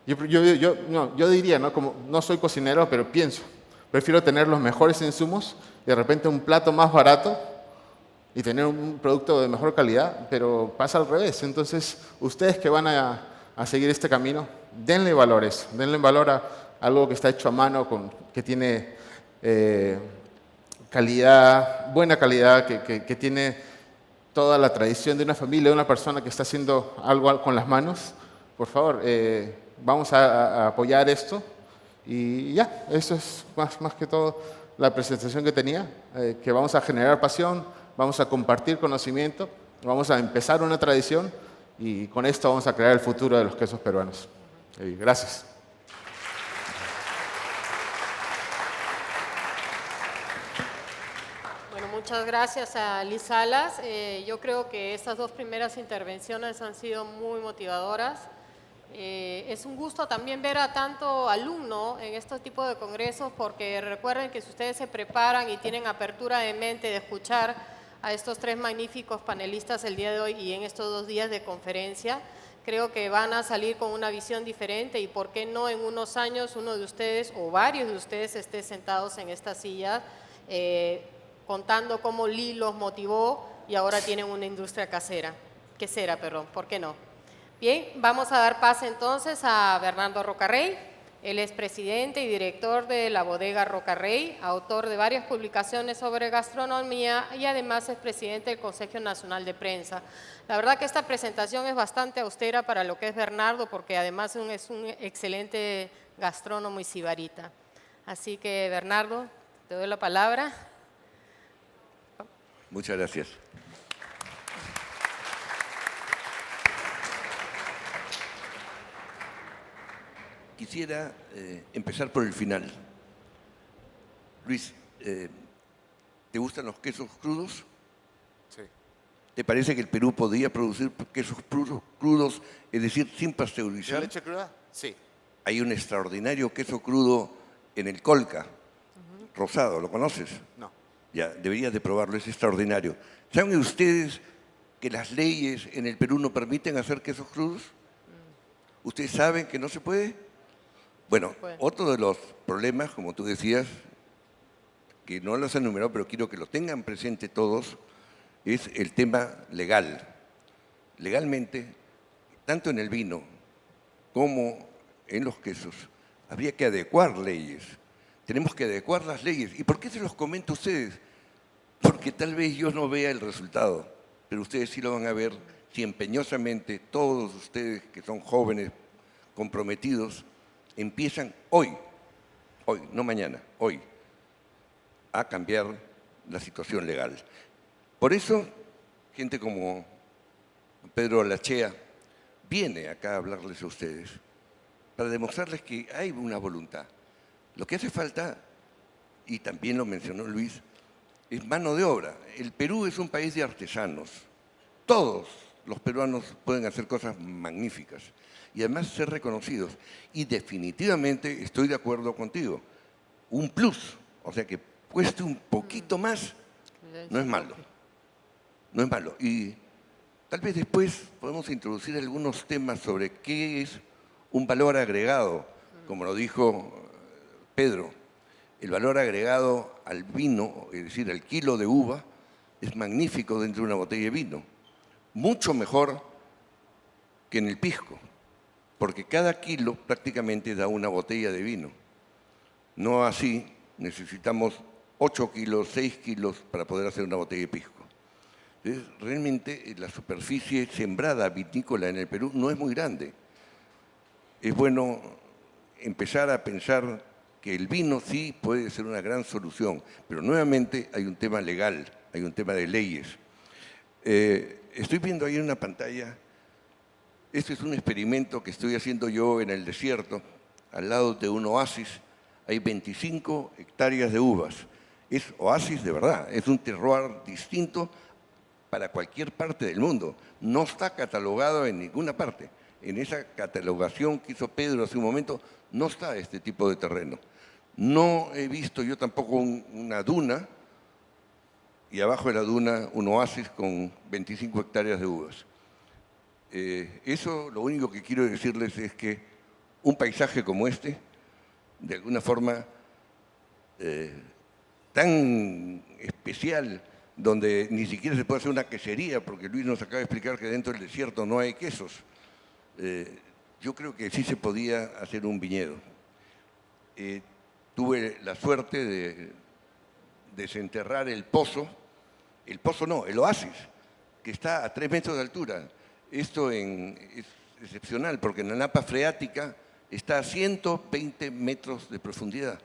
Yo diría, ¿no? Como no soy cocinero, pero prefiero tener los mejores insumos y de repente un plato más barato y tener un producto de mejor calidad, pero pasa al revés. Entonces, ustedes que van a seguir este camino, denle valor a eso, denle valor a algo que está hecho a mano, que tiene calidad, buena calidad, que tiene toda la tradición de una familia, de una persona que está haciendo algo con las manos. Por favor, vamos a apoyar esto y ya, eso es más que todo la presentación que tenía, que vamos a generar pasión, vamos a compartir conocimiento, vamos a empezar una tradición y con esto vamos a crear el futuro de los quesos peruanos. Gracias. Bueno, muchas gracias a Liz Salas. Yo creo que estas dos primeras intervenciones han sido muy motivadoras. Es un gusto también ver a tanto alumno en este tipo de congresos, porque recuerden que si ustedes se preparan y tienen apertura de mente de escuchar a estos tres magníficos panelistas el día de hoy y en estos 2 días de conferencia, creo que van a salir con una visión diferente y por qué no en unos años uno de ustedes o varios de ustedes esté sentados en esta silla contando cómo Lee los motivó y ahora tienen una industria quesera, ¿por qué no? Bien, vamos a dar pase entonces a Bernardo Rocarrey. Él es presidente y director de la bodega Rocarrey, autor de varias publicaciones sobre gastronomía y además es presidente del Consejo Nacional de Prensa. La verdad que esta presentación es bastante austera para lo que es Bernardo, porque además es un excelente gastrónomo y sibarita. Así que, Bernardo, te doy la palabra. Muchas gracias. Quisiera empezar por el final. Luis, ¿te gustan los quesos crudos? Sí. ¿Te parece que el Perú podría producir quesos crudos, es decir, sin ¿De pasteurizar? leche cruda? Sí. Hay un extraordinario queso crudo en el Colca, rosado, ¿lo conoces? No. Ya, deberías de probarlo, es extraordinario. ¿Saben ustedes que las leyes en el Perú no permiten hacer quesos crudos? ¿Ustedes saben que no se puede? Bueno, otro de los problemas, como tú decías, que no los he enumerado, pero quiero que lo tengan presente todos, es el tema legal. Legalmente, tanto en el vino como en los quesos, habría que adecuar leyes. Tenemos que adecuar las leyes. ¿Y por qué se los comento a ustedes? Porque tal vez yo no vea el resultado, pero ustedes sí lo van a ver si empeñosamente todos ustedes que son jóvenes, comprometidos, empiezan hoy, no mañana, hoy, a cambiar la situación legal. Por eso, gente como Pedro Lachea viene acá a hablarles a ustedes, para demostrarles que hay una voluntad. Lo que hace falta, y también lo mencionó Luis, es mano de obra. El Perú es un país de artesanos. Todos los peruanos pueden hacer cosas magníficas y además ser reconocidos. Y definitivamente estoy de acuerdo contigo. Un plus, o sea que cueste un poquito más, no es malo. No es malo. Y tal vez después podemos introducir algunos temas sobre qué es un valor agregado, como lo dijo Pedro. El valor agregado al vino, es decir, al kilo de uva, es magnífico dentro de una botella de vino. Mucho mejor que en el pisco, porque cada kilo prácticamente da una botella de vino. No así, necesitamos 8 kilos, 6 kilos para poder hacer una botella de pisco. Entonces, realmente la superficie sembrada vinícola en el Perú no es muy grande. Es bueno empezar a pensar que el vino sí puede ser una gran solución, pero nuevamente hay un tema legal, hay un tema de leyes. Estoy viendo ahí en una pantalla, este es un experimento que estoy haciendo yo en el desierto, al lado de un oasis, hay 25 hectáreas de uvas. Es oasis de verdad, es un terroir distinto para cualquier parte del mundo. No está catalogado en ninguna parte. En esa catalogación que hizo Pedro hace un momento, no está este tipo de terreno. No he visto yo tampoco una duna, y abajo de la duna un oasis con 25 hectáreas de uvas. Eso, lo único que quiero decirles es que un paisaje como este, de alguna forma tan especial, donde ni siquiera se puede hacer una quesería, porque Luis nos acaba de explicar que dentro del desierto no hay quesos. Yo creo que sí se podía hacer un viñedo. Tuve la suerte de desenterrar el pozo no, el oasis, que está a 3 metros de altura. Esto es excepcional, porque en la napa freática está a 120 metros de profundidad.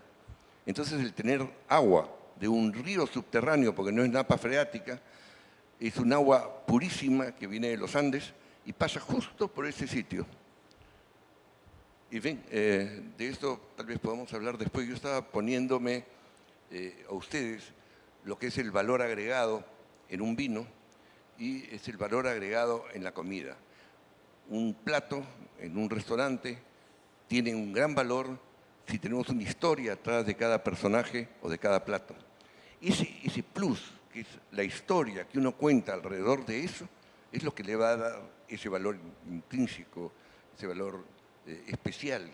Entonces, el tener agua de un río subterráneo, porque no es napa freática, es un agua purísima que viene de los Andes y pasa justo por ese sitio. Y en fin, de esto tal vez podamos hablar después. Yo estaba poniéndome a ustedes lo que es el valor agregado en un vino y es el valor agregado en la comida. Un plato en un restaurante tiene un gran valor si tenemos una historia atrás de cada personaje o de cada plato. Ese plus, que es la historia que uno cuenta alrededor de eso, es lo que le va a dar ese valor intrínseco, ese valor especial.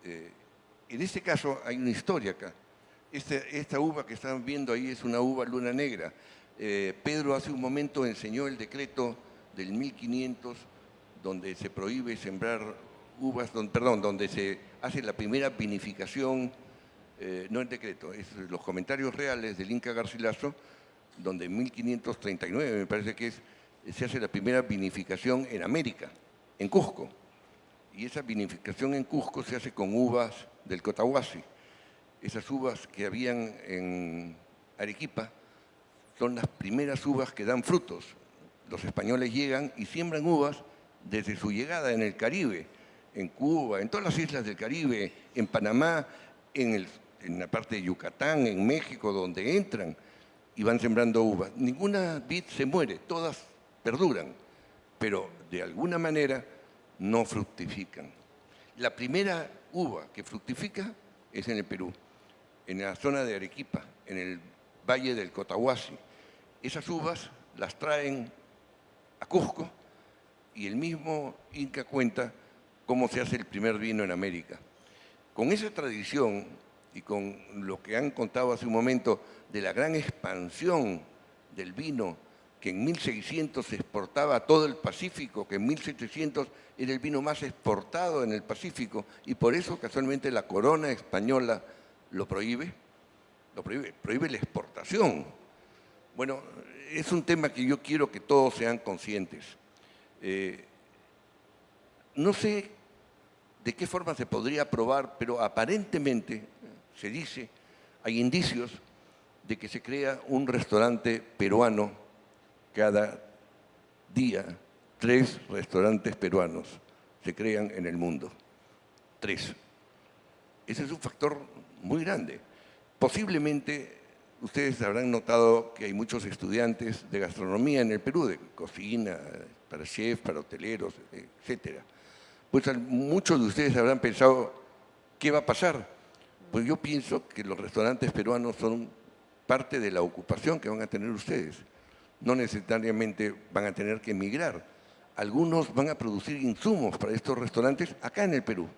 En este caso hay una historia acá. Esta uva que están viendo ahí es una uva luna negra. Pedro hace un momento enseñó el decreto del 1500 donde se prohíbe sembrar uvas, donde se hace la primera vinificación, no el decreto, es los comentarios reales del Inca Garcilaso, donde en 1539 me parece que se hace la primera vinificación en América, en Cusco. Y esa vinificación en Cusco se hace con uvas del Cotahuasi. Esas uvas que habían en Arequipa son las primeras uvas que dan frutos. Los españoles llegan y siembran uvas desde su llegada en el Caribe, en Cuba, en todas las islas del Caribe, en Panamá, en la parte de Yucatán, en México, donde entran y van sembrando uvas. Ninguna vid se muere, todas perduran, pero de alguna manera no fructifican. La primera uva que fructifica es en el Perú, en la zona de Arequipa, en el valle del Cotahuasi. Esas uvas las traen a Cusco y el mismo Inca cuenta cómo se hace el primer vino en América. Con esa tradición y con lo que han contado hace un momento de la gran expansión del vino, que en 1600 se exportaba a todo el Pacífico, que en 1700 era el vino más exportado en el Pacífico, y por eso casualmente la corona española lo prohíbe la exportación. Bueno, es un tema que yo quiero que todos sean conscientes. No sé de qué forma se podría probar, pero aparentemente se dice, hay indicios de que se crea un restaurante peruano cada día. 3 restaurantes peruanos se crean en el mundo. 3. Ese es un factor muy grande. Posiblemente ustedes habrán notado que hay muchos estudiantes de gastronomía en el Perú, de cocina, para chefs, para hoteleros, etc. Pues muchos de ustedes habrán pensado, ¿qué va a pasar? Pues yo pienso que los restaurantes peruanos son parte de la ocupación que van a tener ustedes. No necesariamente van a tener que emigrar. Algunos van a producir insumos para estos restaurantes acá en el Perú.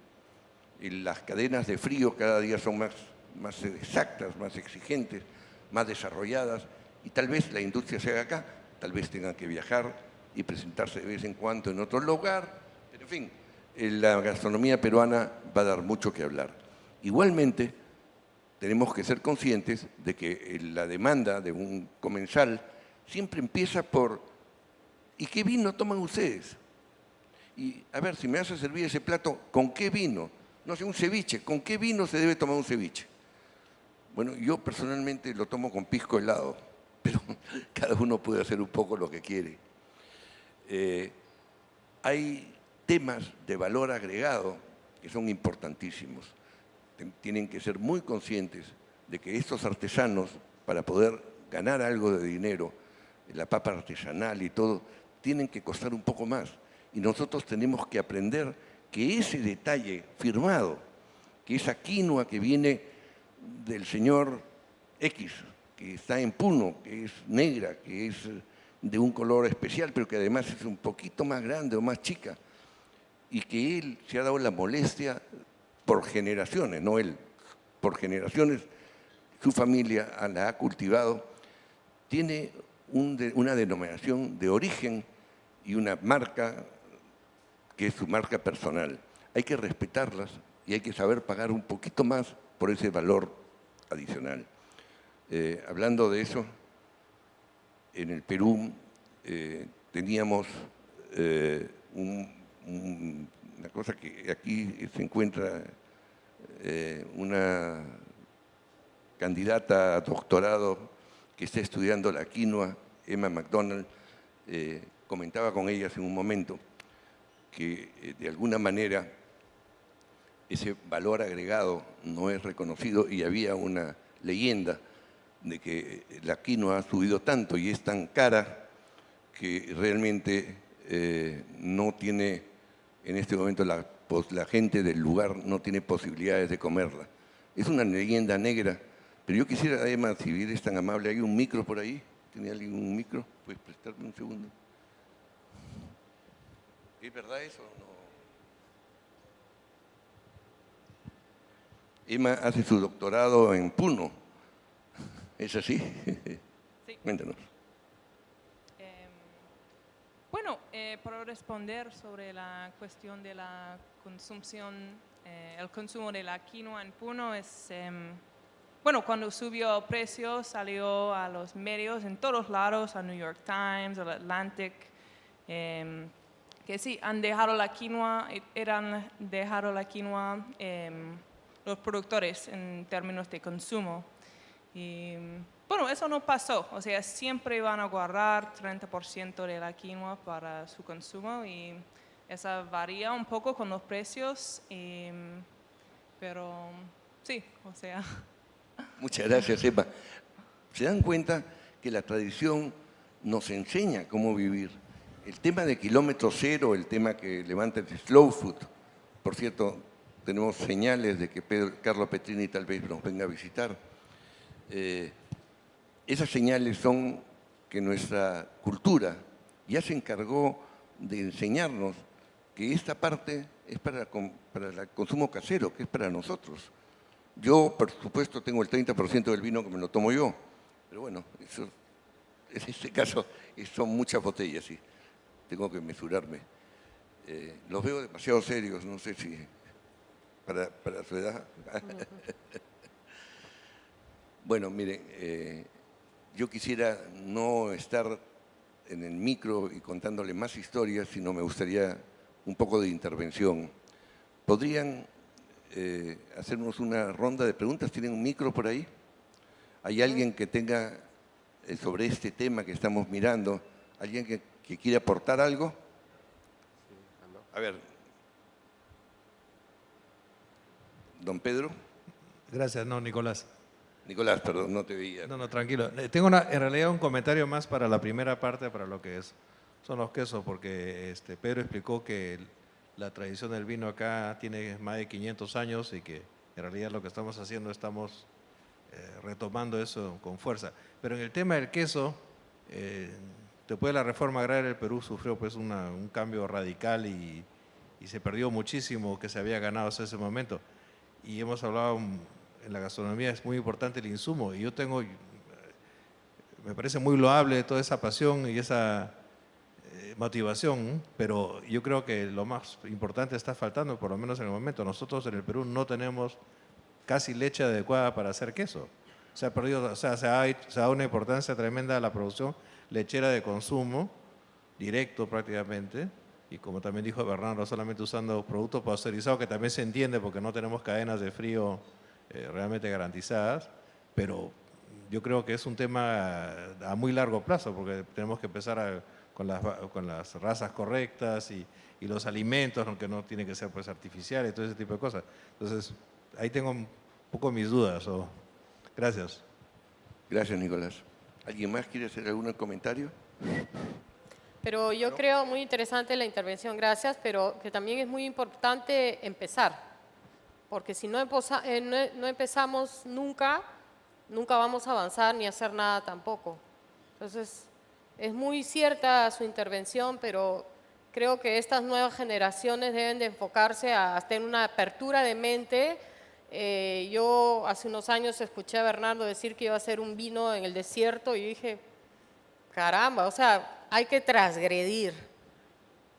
Y las cadenas de frío cada día son más exactas, más exigentes, más desarrolladas, y tal vez la industria se haga acá, tal vez tengan que viajar y presentarse de vez en cuando en otro lugar, pero en fin, la gastronomía peruana va a dar mucho que hablar. Igualmente, tenemos que ser conscientes de que la demanda de un comensal siempre empieza por ¿y qué vino toman ustedes? Y a ver, si me vas a servir ese plato, ¿con qué vino? No sé, un ceviche, ¿con qué vino se debe tomar un ceviche? Bueno, yo personalmente lo tomo con pisco helado, pero cada uno puede hacer un poco lo que quiere. Hay temas de valor agregado que son importantísimos. Tienen que ser muy conscientes de que estos artesanos, para poder ganar algo de dinero, la papa artesanal y todo, tienen que costar un poco más. Y nosotros tenemos que aprender que ese detalle firmado, que esa quinoa que viene del señor X, que está en Puno, que es negra, que es de un color especial, pero que además es un poquito más grande o más chica, y que él se ha dado la molestia por generaciones, no él, por generaciones, su familia la ha cultivado, tiene una denominación de origen y una marca que es su marca personal. Hay que respetarlas y hay que saber pagar un poquito más por ese valor adicional. Hablando de eso, en el Perú teníamos una cosa que aquí se encuentra una candidata a doctorado que está estudiando la quinoa, Emma McDonald, comentaba con ellas en un momento que de alguna manera ese valor agregado no es reconocido y había una leyenda de que la quinoa ha subido tanto y es tan cara que realmente no tiene, en este momento la gente del lugar no tiene posibilidades de comerla. Es una leyenda negra, pero yo quisiera, además, si eres tan amable, ¿hay un micro por ahí? ¿Tiene alguien un micro? ¿Puedes prestarme un segundo? ¿Es verdad eso o no? Emma hace su doctorado en Puno. ¿Es así? Sí. Cuéntanos. Bueno, para responder sobre la cuestión de la consumpción, el consumo de la quinoa en Puno es, bueno, cuando subió el precio salió a los medios en todos lados, a New York Times, al Atlantic, que sí, han dejado la quinoa, los productores en términos de consumo. Y bueno, eso no pasó, o sea, siempre van a guardar 30% de la quinoa para su consumo y esa varía un poco con los precios, pero sí, o sea. Muchas gracias, Emma. ¿Se dan cuenta que la tradición nos enseña cómo vivir? El tema de kilómetro cero, el tema que levanta el slow food, por cierto, tenemos señales de que Carlo Petrini tal vez nos venga a visitar. Esas señales son que nuestra cultura ya se encargó de enseñarnos que esta parte es para el consumo casero, que es para nosotros. Yo, por supuesto, tengo el 30% del vino que me lo tomo yo, pero bueno, eso, en este caso son muchas botellas y tengo que mesurarme. Los veo demasiado serios, no sé si para su edad. Bueno, miren, yo quisiera no estar en el micro y contándole más historias, sino me gustaría un poco de intervención. ¿Podrían hacernos una ronda de preguntas? ¿Tienen un micro por ahí? ¿Hay alguien que tenga sobre este tema que estamos mirando, alguien que quiera aportar algo? A ver. Don Pedro. Gracias, no, Nicolás. Nicolás, perdón, no te veía. No, tranquilo. Tengo en realidad un comentario más para la primera parte, para lo que son los quesos, porque Pedro explicó que la tradición del vino acá tiene más de 500 años y que en realidad lo que estamos haciendo, estamos retomando eso con fuerza. Pero en el tema del queso, después de la reforma agraria, el Perú sufrió pues un cambio radical y se perdió muchísimo que se había ganado hasta ese momento. Y hemos hablado, en la gastronomía es muy importante el insumo, y yo me parece muy loable toda esa pasión y esa motivación, pero yo creo que lo más importante está faltando, por lo menos en el momento. Nosotros en el Perú no tenemos casi leche adecuada para hacer queso. Se ha perdido, o sea, se ha dado una importancia tremenda a la producción lechera de consumo, directo prácticamente, y como también dijo Bernardo, solamente usando productos pasteurizados, que también se entiende porque no tenemos cadenas de frío realmente garantizadas, pero yo creo que es un tema a muy largo plazo, porque tenemos que empezar con las razas correctas y los alimentos, aunque no tienen que ser pues artificiales, todo ese tipo de cosas. Entonces, ahí tengo un poco mis dudas. Gracias. Gracias, Nicolás. ¿Alguien más quiere hacer algún comentario? Pero yo creo muy interesante la intervención, gracias, pero que también es muy importante empezar, porque si no empezamos nunca vamos a avanzar ni a hacer nada tampoco. Entonces, es muy cierta su intervención, pero creo que estas nuevas generaciones deben de enfocarse a tener una apertura de mente. Yo hace unos años escuché a Bernardo decir que iba a hacer un vino en el desierto y dije, caramba, o sea, hay que transgredir,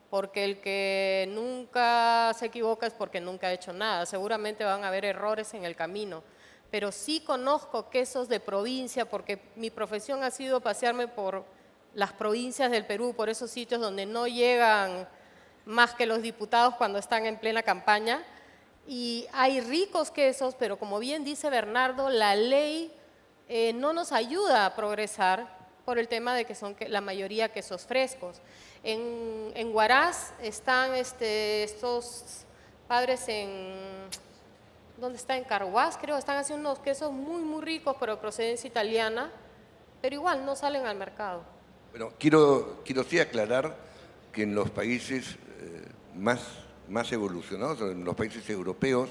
porque el que nunca se equivoca es porque nunca ha hecho nada. Seguramente van a haber errores en el camino, pero sí conozco quesos de provincia, porque mi profesión ha sido pasearme por las provincias del Perú, por esos sitios donde no llegan más que los diputados cuando están en plena campaña, y hay ricos quesos, pero como bien dice Bernardo, la ley no nos ayuda a progresar, por el tema de que son la mayoría quesos frescos. En Huaraz están estos padres ¿dónde está? En Carhuaz, creo, están haciendo unos quesos muy, muy ricos, pero de procedencia italiana, pero igual no salen al mercado. Bueno, quiero sí aclarar que en los países más evolucionados, en los países europeos,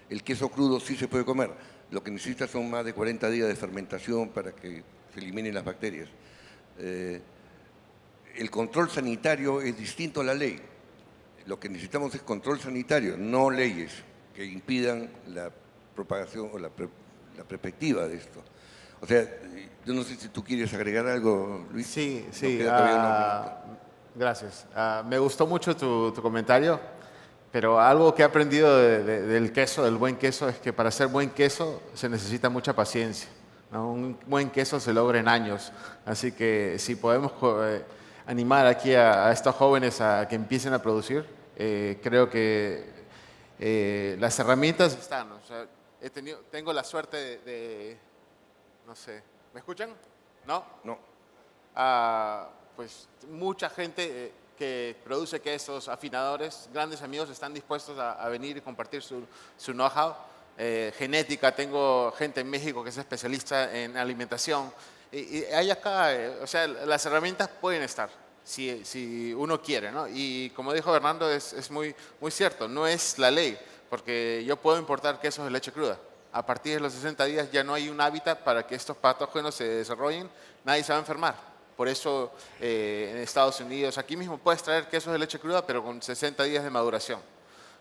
el queso crudo sí se puede comer. Lo que necesita son más de 40 días de fermentación para que se eliminen las bacterias. El control sanitario es distinto a la ley. Lo que necesitamos es control sanitario, no leyes que impidan la propagación o la perspectiva de esto. O sea, yo no sé si tú quieres agregar algo, Luis. Sí. Gracias. Me gustó mucho tu comentario, pero algo que he aprendido del queso, del buen queso, es que para hacer buen queso se necesita mucha paciencia, ¿no? Un buen queso se logra en años. Así que si podemos animar aquí a estos jóvenes a que empiecen a producir, creo que las herramientas están. O sea, tengo la suerte no sé, ¿me escuchan? ¿No? No. Pues mucha gente que produce quesos, afinadores, grandes amigos están dispuestos a venir y compartir su know-how. Genética, tengo gente en México que es especialista en alimentación. Y hay acá, o sea, las herramientas pueden estar, si uno quiere, ¿no? Y como dijo Bernardo, es muy cierto, no es la ley, porque yo puedo importar quesos de leche cruda. A partir de los 60 días ya no hay un hábitat para que estos patógenos se desarrollen, nadie se va a enfermar. Por eso en Estados Unidos, aquí mismo puedes traer quesos de leche cruda, pero con 60 días de maduración.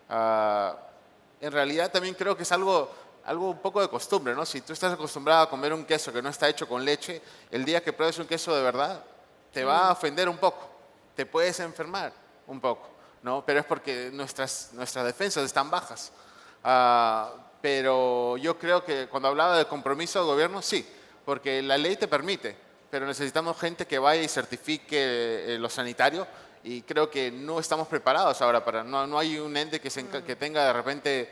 En realidad también creo que es algo un poco de costumbre, ¿no? Si tú estás acostumbrado a comer un queso que no está hecho con leche, el día que pruebes un queso de verdad, te va a ofender un poco, te puedes enfermar un poco, ¿no? Pero es porque nuestras defensas están bajas. Pero yo creo que cuando hablaba de compromiso del gobierno, sí, porque la ley te permite, pero necesitamos gente que vaya y certifique lo sanitario, y creo que no estamos preparados ahora no hay un ente que tenga de repente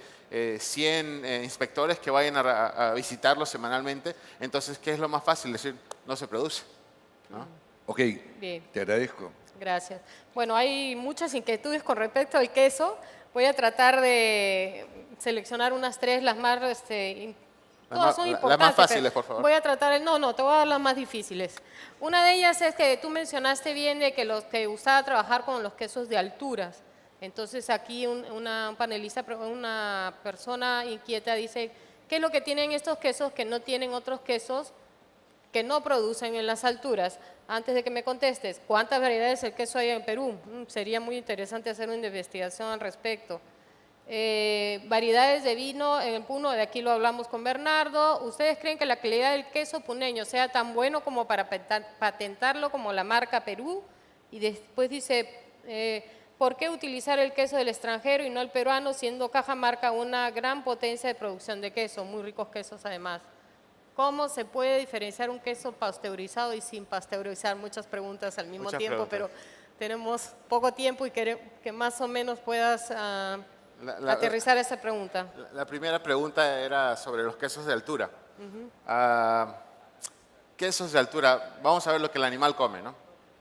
100 inspectores que vayan a visitarlo semanalmente. Entonces, ¿qué es lo más fácil? Decir, no se produce, ¿no? Ok, Bien. te agradezco. Gracias. Bueno, hay muchas inquietudes con respecto al queso. Voy a tratar de seleccionar unas tres, las más, todas son importantes. Las más fáciles, por favor. Voy a tratar, no, te voy a dar las más difíciles. Una de ellas es que tú mencionaste bien de que te gustaba trabajar con los quesos de alturas. Entonces aquí una panelista, una persona inquieta dice, ¿qué es lo que tienen estos quesos que no tienen otros quesos que no producen en las alturas? Antes de que me contestes, ¿cuántas variedades de queso hay en Perú? Sería muy interesante hacer una investigación al respecto. Variedades de vino en el Puno, de aquí lo hablamos con Bernardo. ¿Ustedes creen que la calidad del queso puneño sea tan bueno como para patentarlo como la marca Perú? Y después dice, ¿por qué utilizar el queso del extranjero y no el peruano, siendo Cajamarca una gran potencia de producción de queso, muy ricos quesos además? ¿Cómo se puede diferenciar un queso pasteurizado y sin pasteurizar? Muchas preguntas al mismo tiempo, pero tenemos poco tiempo y que más o menos puedas aterrizar esa pregunta. La primera pregunta era sobre los quesos de altura. Quesos de altura, vamos a ver lo que el animal come, ¿no?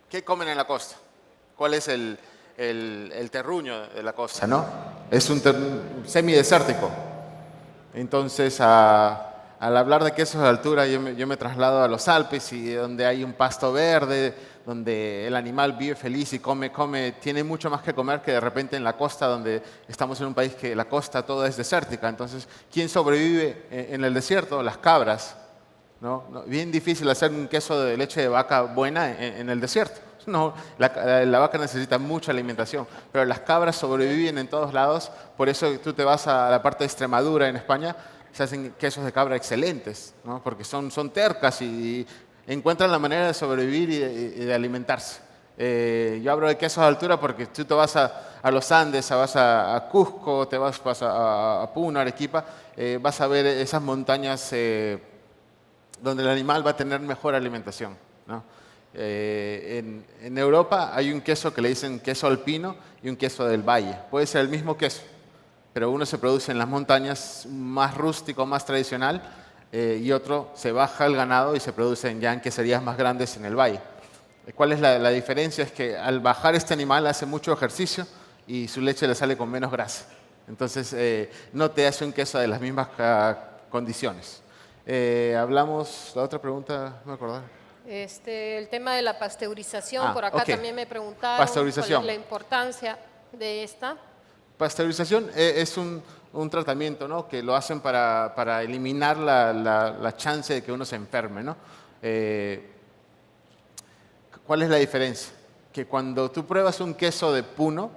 ¿Qué comen en la costa? ¿Cuál es el terruño de la costa, no? Es un semidesértico. Entonces, al hablar de quesos de altura, yo me traslado a los Alpes, y donde hay un pasto verde, donde el animal vive feliz y come, tiene mucho más que comer que de repente en la costa, donde estamos en un país que la costa toda es desértica. Entonces, ¿quién sobrevive en el desierto? Las cabras, ¿no? Bien difícil hacer un queso de leche de vaca buena en el desierto. No, la vaca necesita mucha alimentación, pero las cabras sobreviven en todos lados. Por eso tú te vas a la parte de Extremadura, en España, se hacen quesos de cabra excelentes, ¿no? Porque son tercas y encuentran la manera de sobrevivir y de alimentarse. Yo hablo de quesos de altura porque tú te vas a los Andes, vas a Cusco, te vas a Puno, Arequipa, vas a ver esas montañas donde el animal va a tener mejor alimentación, ¿no? En Europa hay un queso que le dicen queso alpino y un queso del valle. Puede ser el mismo queso, pero uno se produce en las montañas, más rústico, más tradicional, y otro se baja el ganado y se producen ya en queserías más grandes en el valle. ¿Cuál es la diferencia? Es que al bajar este animal hace mucho ejercicio y su leche le sale con menos grasa. Entonces no te hace un queso de las mismas condiciones. Hablamos, la otra pregunta, no me acuerdo. El tema de la pasteurización, por acá también me preguntaron pasteurización. cuál es la importancia de esta. Pasteurización es un tratamiento, ¿no?, que lo hacen para eliminar la chance de que uno se enferme, ¿no? ¿Cuál es la diferencia? Que cuando tú pruebas un queso de Puno,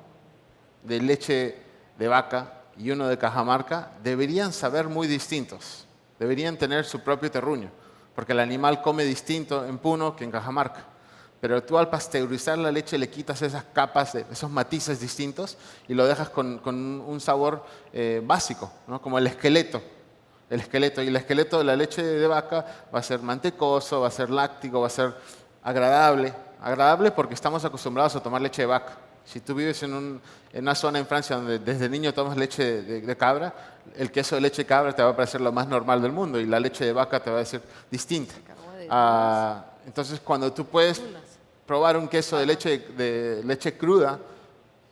de leche de vaca, y uno de Cajamarca, deberían saber muy distintos. Deberían tener su propio terruño, porque el animal come distinto en Puno que en Cajamarca. Pero tú al pasteurizar la leche le quitas esas capas, esos matices distintos y lo dejas con un sabor básico, ¿no?, como el esqueleto. Y el esqueleto de la leche de vaca va a ser mantecoso, va a ser láctico, va a ser agradable. Agradable porque estamos acostumbrados a tomar leche de vaca. Si tú vives en una zona en Francia donde desde niño tomas leche de cabra, el queso de leche de cabra te va a parecer lo más normal del mundo y la leche de vaca te va a ser distinta. Entonces, cuando tú puedes probar un queso de leche cruda,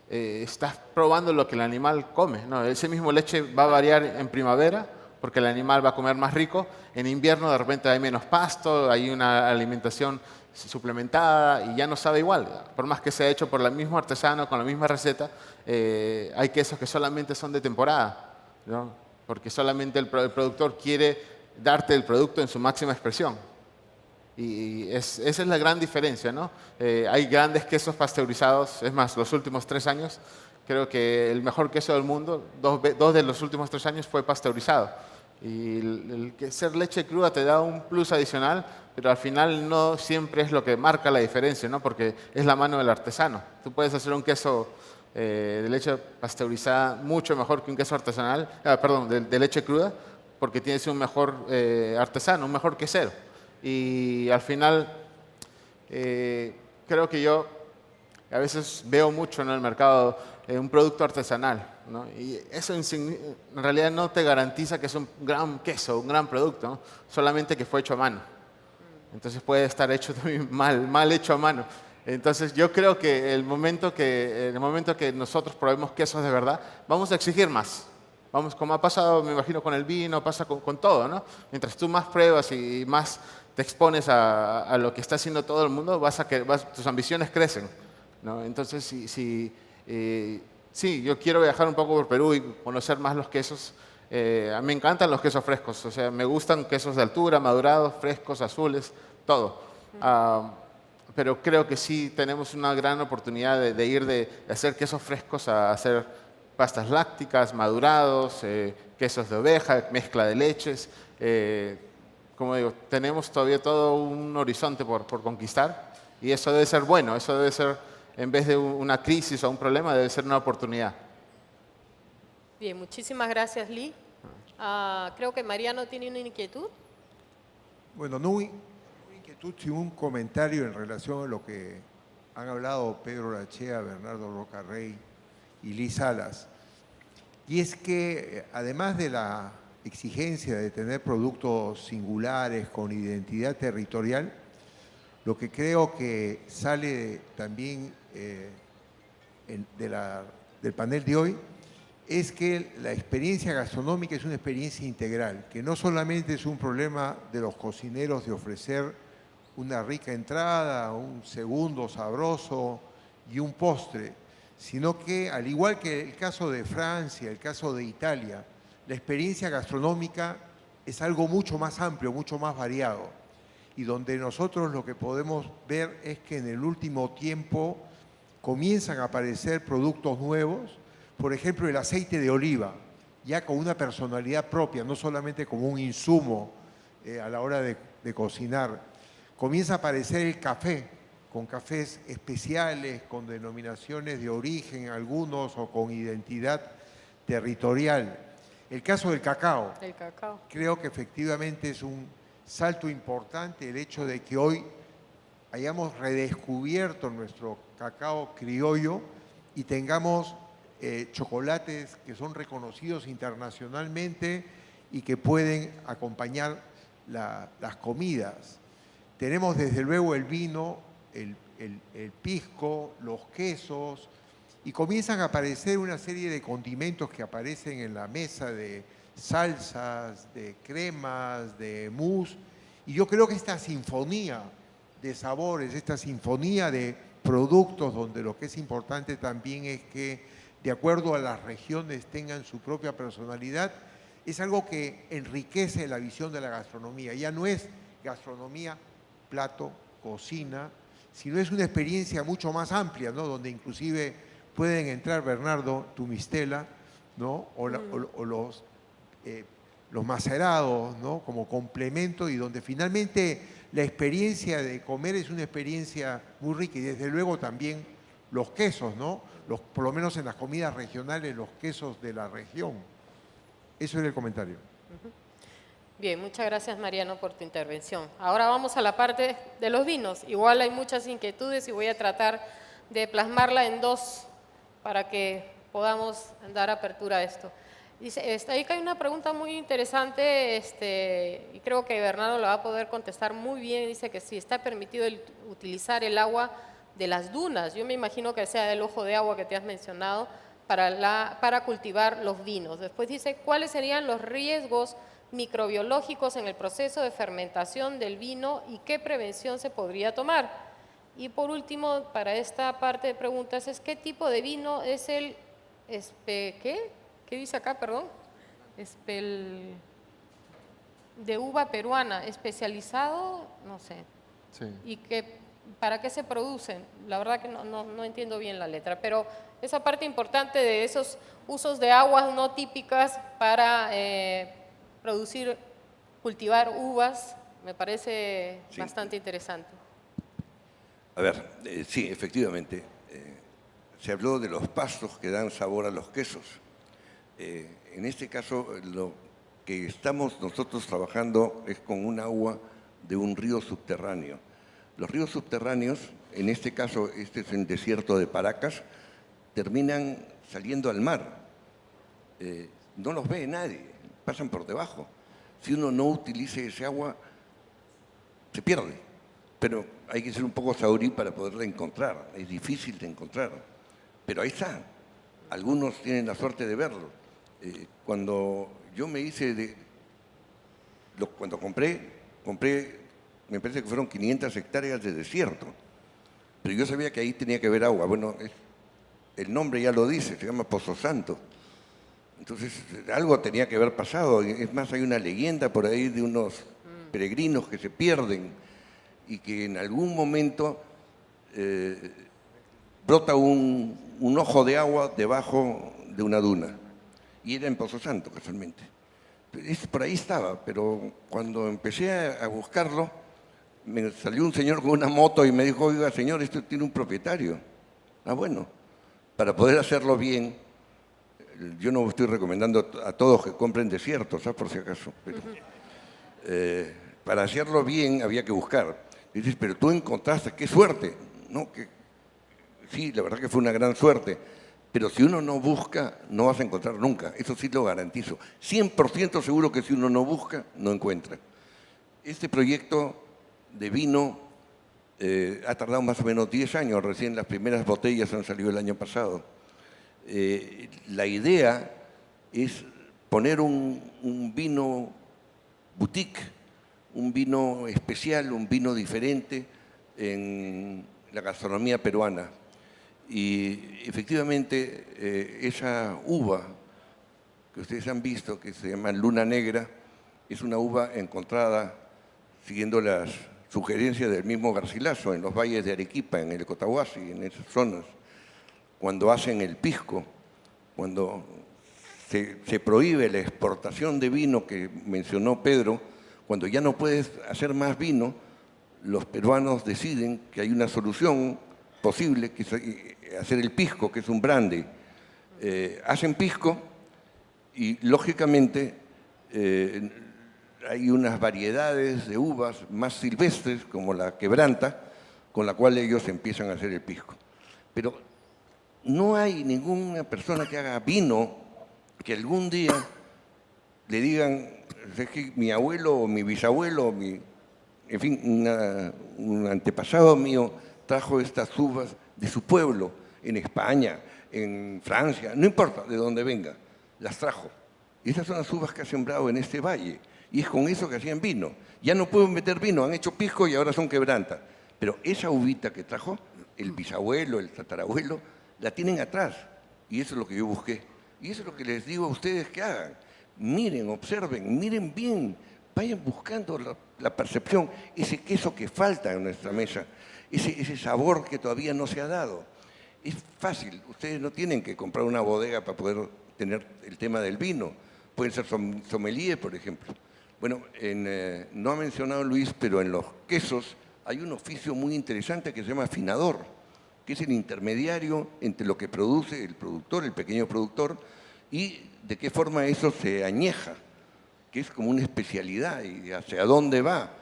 estás probando lo que el animal come, ¿no? Ese mismo leche va a variar en primavera porque el animal va a comer más rico. En invierno de repente hay menos pasto, hay una alimentación suplementada y ya no sabe igual. Por más que sea hecho por el mismo artesano, con la misma receta, hay quesos que solamente son de temporada, ¿no?, porque solamente el productor quiere darte el producto en su máxima expresión. Y esa es la gran diferencia, ¿no? Hay grandes quesos pasteurizados. Es más, los últimos 3 años, creo que el mejor queso del mundo, dos de los últimos 3 años fue pasteurizado. Y el ser leche cruda te da un plus adicional, pero al final no siempre es lo que marca la diferencia, ¿no?, porque es la mano del artesano. Tú puedes hacer un queso de leche pasteurizada mucho mejor que un queso artesanal, de leche cruda, porque tienes un mejor artesano, un mejor quesero. Y al final, creo que yo a veces veo mucho en el mercado un producto artesanal, ¿no? Y eso en realidad no te garantiza que es un gran queso, un gran producto, ¿no?, solamente que fue hecho a mano. Entonces puede estar hecho también mal hecho a mano. Entonces yo creo que en el momento que nosotros probemos quesos de verdad, vamos a exigir más. Vamos, como ha pasado, me imagino, con el vino, pasa con todo, ¿no? Mientras tú más pruebas y más te expones a lo que está haciendo todo el mundo, tus ambiciones crecen, ¿no? Entonces, sí, yo quiero viajar un poco por Perú y conocer más los quesos. A mí me encantan los quesos frescos, o sea, me gustan quesos de altura, madurados, frescos, azules, todo. Pero creo que sí tenemos una gran oportunidad de ir de hacer quesos frescos a hacer pastas lácticas, madurados, quesos de oveja, mezcla de leches. Como digo, tenemos todavía todo un horizonte por conquistar y eso debe ser bueno, eso debe ser, en vez de una crisis o un problema, debe ser una oportunidad. Bien, muchísimas gracias, Lee. Creo que Mariano tiene una inquietud. Bueno, no una inquietud, sino un comentario en relación a lo que han hablado Pedro Lachea, Bernardo Rocarrey y Lee Salas. Y es que, además de la exigencia de tener productos singulares con identidad territorial, lo que creo que sale también del panel de hoy es que la experiencia gastronómica es una experiencia integral, que no solamente es un problema de los cocineros de ofrecer una rica entrada, un segundo sabroso y un postre, sino que, al igual que el caso de Francia, el caso de Italia, la experiencia gastronómica es algo mucho más amplio, mucho más variado, y donde nosotros lo que podemos ver es que en el último tiempo comienzan a aparecer productos nuevos, por ejemplo, el aceite de oliva, ya con una personalidad propia, no solamente como un insumo a la hora de cocinar. Comienza a aparecer el café, con cafés especiales, con denominaciones de origen algunos o con identidad territorial. El caso del cacao. El cacao. Creo que efectivamente es un salto importante el hecho de que hoy hayamos redescubierto nuestro cacao criollo y tengamos chocolates que son reconocidos internacionalmente y que pueden acompañar las comidas. Tenemos desde luego el vino, el pisco, los quesos, y comienzan a aparecer una serie de condimentos que aparecen en la mesa, de salsas, de cremas, de mousse, y yo creo que esta sinfonía de sabores, esta sinfonía de productos, donde lo que es importante también es que de acuerdo a las regiones tengan su propia personalidad, es algo que enriquece la visión de la gastronomía. Ya no es gastronomía, plato, cocina, sino es una experiencia mucho más amplia, ¿no? Donde inclusive pueden entrar, Bernardo, tu mistela, ¿no? O los macerados, ¿no? Como complemento, y donde finalmente la experiencia de comer es una experiencia muy rica, y desde luego también los quesos, ¿no? Por lo menos en las comidas regionales, los quesos de la región. Eso era el comentario. Bien, muchas gracias, Mariano, por tu intervención. Ahora vamos a la parte de los vinos. Igual hay muchas inquietudes y voy a tratar de plasmarla en dos para que podamos dar apertura a esto. Dice, ahí hay una pregunta muy interesante y creo que Bernardo la va a poder contestar muy bien. Dice que si está permitido utilizar el agua de las dunas. Yo me imagino que sea del ojo de agua que te has mencionado para cultivar los vinos. Después dice, ¿cuáles serían los riesgos microbiológicos en el proceso de fermentación del vino y qué prevención se podría tomar? Y por último, para esta parte de preguntas, es ¿qué tipo de vino es el ¿qué dice acá, perdón? De uva peruana, especializado, no sé. Sí. ¿Y para qué se producen? La verdad que no entiendo bien la letra, pero esa parte importante de esos usos de aguas no típicas para cultivar uvas, me parece bastante interesante. A ver, sí, efectivamente. Se habló de los pastos que dan sabor a los quesos. En este caso, lo que estamos nosotros trabajando es con un agua de un río subterráneo. Los ríos subterráneos, en este caso, este es el desierto de Paracas, terminan saliendo al mar. No los ve nadie, pasan por debajo. Si uno no utiliza ese agua, se pierde. Pero hay que ser un poco saurí para poderla encontrar. Es difícil de encontrar. Pero ahí está. Algunos tienen la suerte de verlo. Cuando yo me hice cuando compré, me parece que fueron 500 hectáreas de desierto. Pero yo sabía que ahí tenía que haber agua. Bueno, el nombre ya lo dice, se llama Pozo Santo. Entonces, algo tenía que haber pasado. Es más, hay una leyenda por ahí de unos peregrinos que se pierden y que en algún momento brota un ojo de agua debajo de una duna. Y era en Pozo Santo, casualmente. Por ahí estaba, pero cuando empecé a buscarlo, me salió un señor con una moto y me dijo, oiga, señor, esto tiene un propietario. Ah, bueno, para poder hacerlo bien, yo no estoy recomendando a todos que compren desiertos, ¿sabes? Por si acaso. Pero, para hacerlo bien había que buscar. Y dices, pero tú encontraste, qué suerte. No, sí, la verdad que fue una gran suerte. Pero si uno no busca, no vas a encontrar nunca. Eso sí lo garantizo. 100% seguro que si uno no busca, no encuentra. Este proyecto de vino ha tardado más o menos 10 años. Recién las primeras botellas han salido el año pasado. La idea es poner un vino boutique, un vino especial, un vino diferente en la gastronomía peruana. Y efectivamente esa uva que ustedes han visto, que se llama Luna Negra, es una uva encontrada siguiendo las sugerencias del mismo Garcilaso en los valles de Arequipa, en el Cotahuasi, en esas zonas, cuando hacen el pisco, cuando se prohíbe la exportación de vino que mencionó Pedro, cuando ya no puedes hacer más vino, los peruanos deciden que hay una solución posible, que es hacer el pisco, que es un brandy. Hacen pisco y, lógicamente, hay unas variedades de uvas más silvestres, como la quebranta, con la cual ellos empiezan a hacer el pisco. Pero no hay ninguna persona que haga vino que algún día le digan, es que mi abuelo o mi bisabuelo, en fin, un antepasado mío trajo estas uvas de su pueblo, en España, en Francia, no importa de dónde venga, las trajo. Y estas son las uvas que ha sembrado en este valle. Y es con eso que hacían vino. Ya no pueden meter vino, han hecho pisco y ahora son quebranta. Pero esa uvita que trajo, el bisabuelo, el tatarabuelo, la tienen atrás. Y eso es lo que yo busqué. Y eso es lo que les digo a ustedes que hagan. Miren, observen, miren bien, vayan buscando la percepción, ese queso que falta en nuestra mesa, ese sabor que todavía no se ha dado. Es fácil, ustedes no tienen que comprar una bodega para poder tener el tema del vino. Pueden ser sommelier, por ejemplo. Bueno, no ha mencionado Luis, pero en los quesos hay un oficio muy interesante que se llama afinador, que es el intermediario entre lo que produce el productor, el pequeño productor, y de qué forma eso se añeja, que es como una especialidad y hacia dónde va.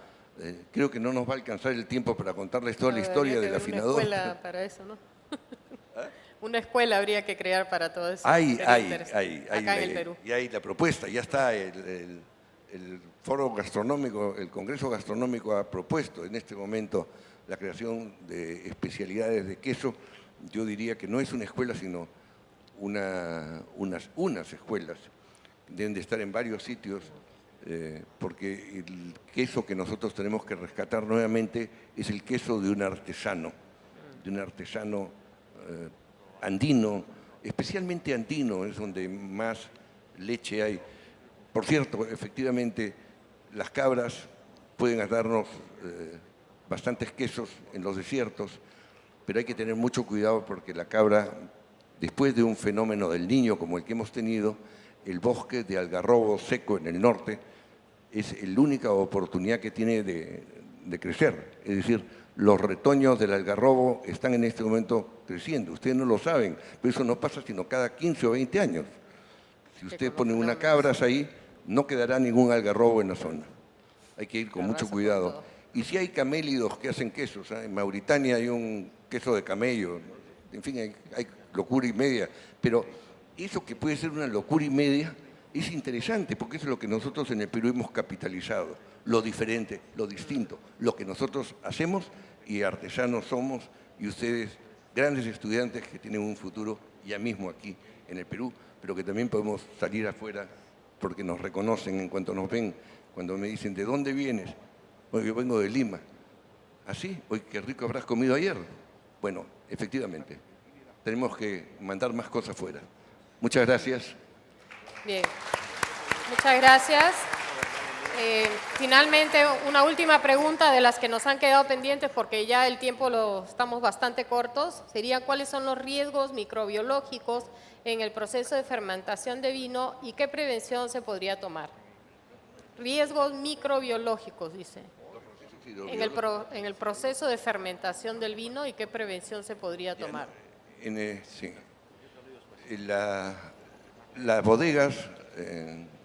Creo que no nos va a alcanzar el tiempo para contarles toda la historia del afinador. Una escuela para eso, ¿no? Una escuela habría que crear para todo eso. Hay acá en el Perú. Y hay la propuesta, ya está el foro gastronómico, el Congreso Gastronómico ha propuesto en este momento la creación de especialidades de queso. Yo diría que no es una escuela, sino unas escuelas. Deben de estar en varios sitios, porque el queso que nosotros tenemos que rescatar nuevamente es el queso de un artesano andino, especialmente andino, es donde más leche hay. Por cierto, efectivamente, las cabras pueden darnos bastantes quesos en los desiertos, pero hay que tener mucho cuidado porque la cabra, después de un fenómeno del Niño como el que hemos tenido, el bosque de algarrobo seco en el norte es la única oportunidad que tiene de crecer. Es decir, los retoños del algarrobo están en este momento creciendo. Ustedes no lo saben, pero eso no pasa sino cada 15 o 20 años. Si usted pone una cabras ahí, no quedará ningún algarrobo en la zona. Hay que ir con mucho cuidado. Y si hay camélidos que hacen quesos, en Mauritania hay un queso de camello, en fin, hay locura y media, pero eso que puede ser una locura y media es interesante, porque eso es lo que nosotros en el Perú hemos capitalizado, lo diferente, lo distinto, lo que nosotros hacemos y artesanos somos, y ustedes, grandes estudiantes que tienen un futuro ya mismo aquí en el Perú, pero que también podemos salir afuera porque nos reconocen en cuanto nos ven, cuando me dicen, ¿de dónde vienes? Bueno, yo vengo de Lima. ¿Así? Oye, qué rico habrás comido ayer. Bueno, efectivamente, tenemos que mandar más cosas fuera. Muchas gracias. Bien, muchas gracias. Finalmente, una última pregunta de las que nos han quedado pendientes, porque ya el tiempo estamos bastante cortos, sería ¿cuáles son los riesgos microbiológicos en el proceso de fermentación de vino y qué prevención se podría tomar? Riesgos microbiológicos, dice. En el proceso de fermentación del vino y qué prevención se podría tomar. Sí. Las bodegas,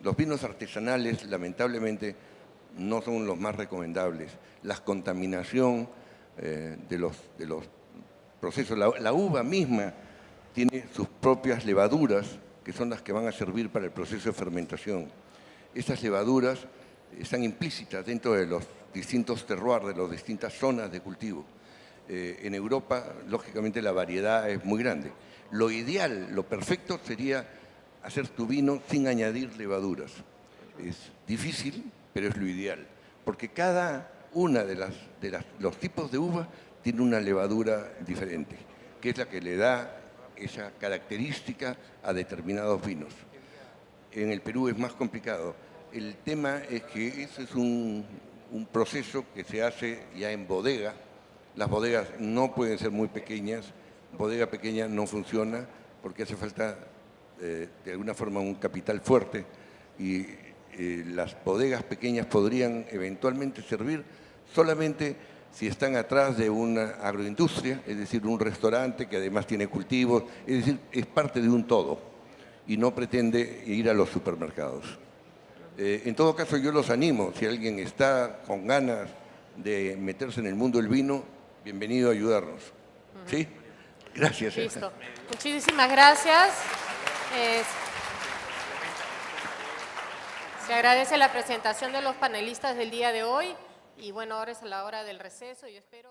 los vinos artesanales, lamentablemente, no son los más recomendables. La contaminación de los procesos, la uva misma tiene sus propias levaduras, que son las que van a servir para el proceso de fermentación. Estas levaduras están implícitas dentro de los distintos terroirs, de las distintas zonas de cultivo. En Europa, lógicamente, la variedad es muy grande. Lo ideal, lo perfecto sería hacer tu vino sin añadir levaduras. Es difícil, pero es lo ideal, porque cada una de los tipos de uva tiene una levadura diferente, que es la que le da esa característica a determinados vinos. En el Perú es más complicado. El tema es que ese es un proceso que se hace ya en bodega. Las bodegas no pueden ser muy pequeñas. Bodega pequeña no funciona porque hace falta de alguna forma un capital fuerte y las bodegas pequeñas podrían eventualmente servir solamente si están atrás de una agroindustria, es decir, un restaurante que además tiene cultivos, es decir, es parte de un todo y no pretende ir a los supermercados. En todo caso, yo los animo, si alguien está con ganas de meterse en el mundo del vino, bienvenido a ayudarnos. ¿Sí? Gracias. Listo. Muchísimas gracias. Se agradece la presentación de los panelistas del día de hoy y bueno, ahora es la hora del receso y yo espero...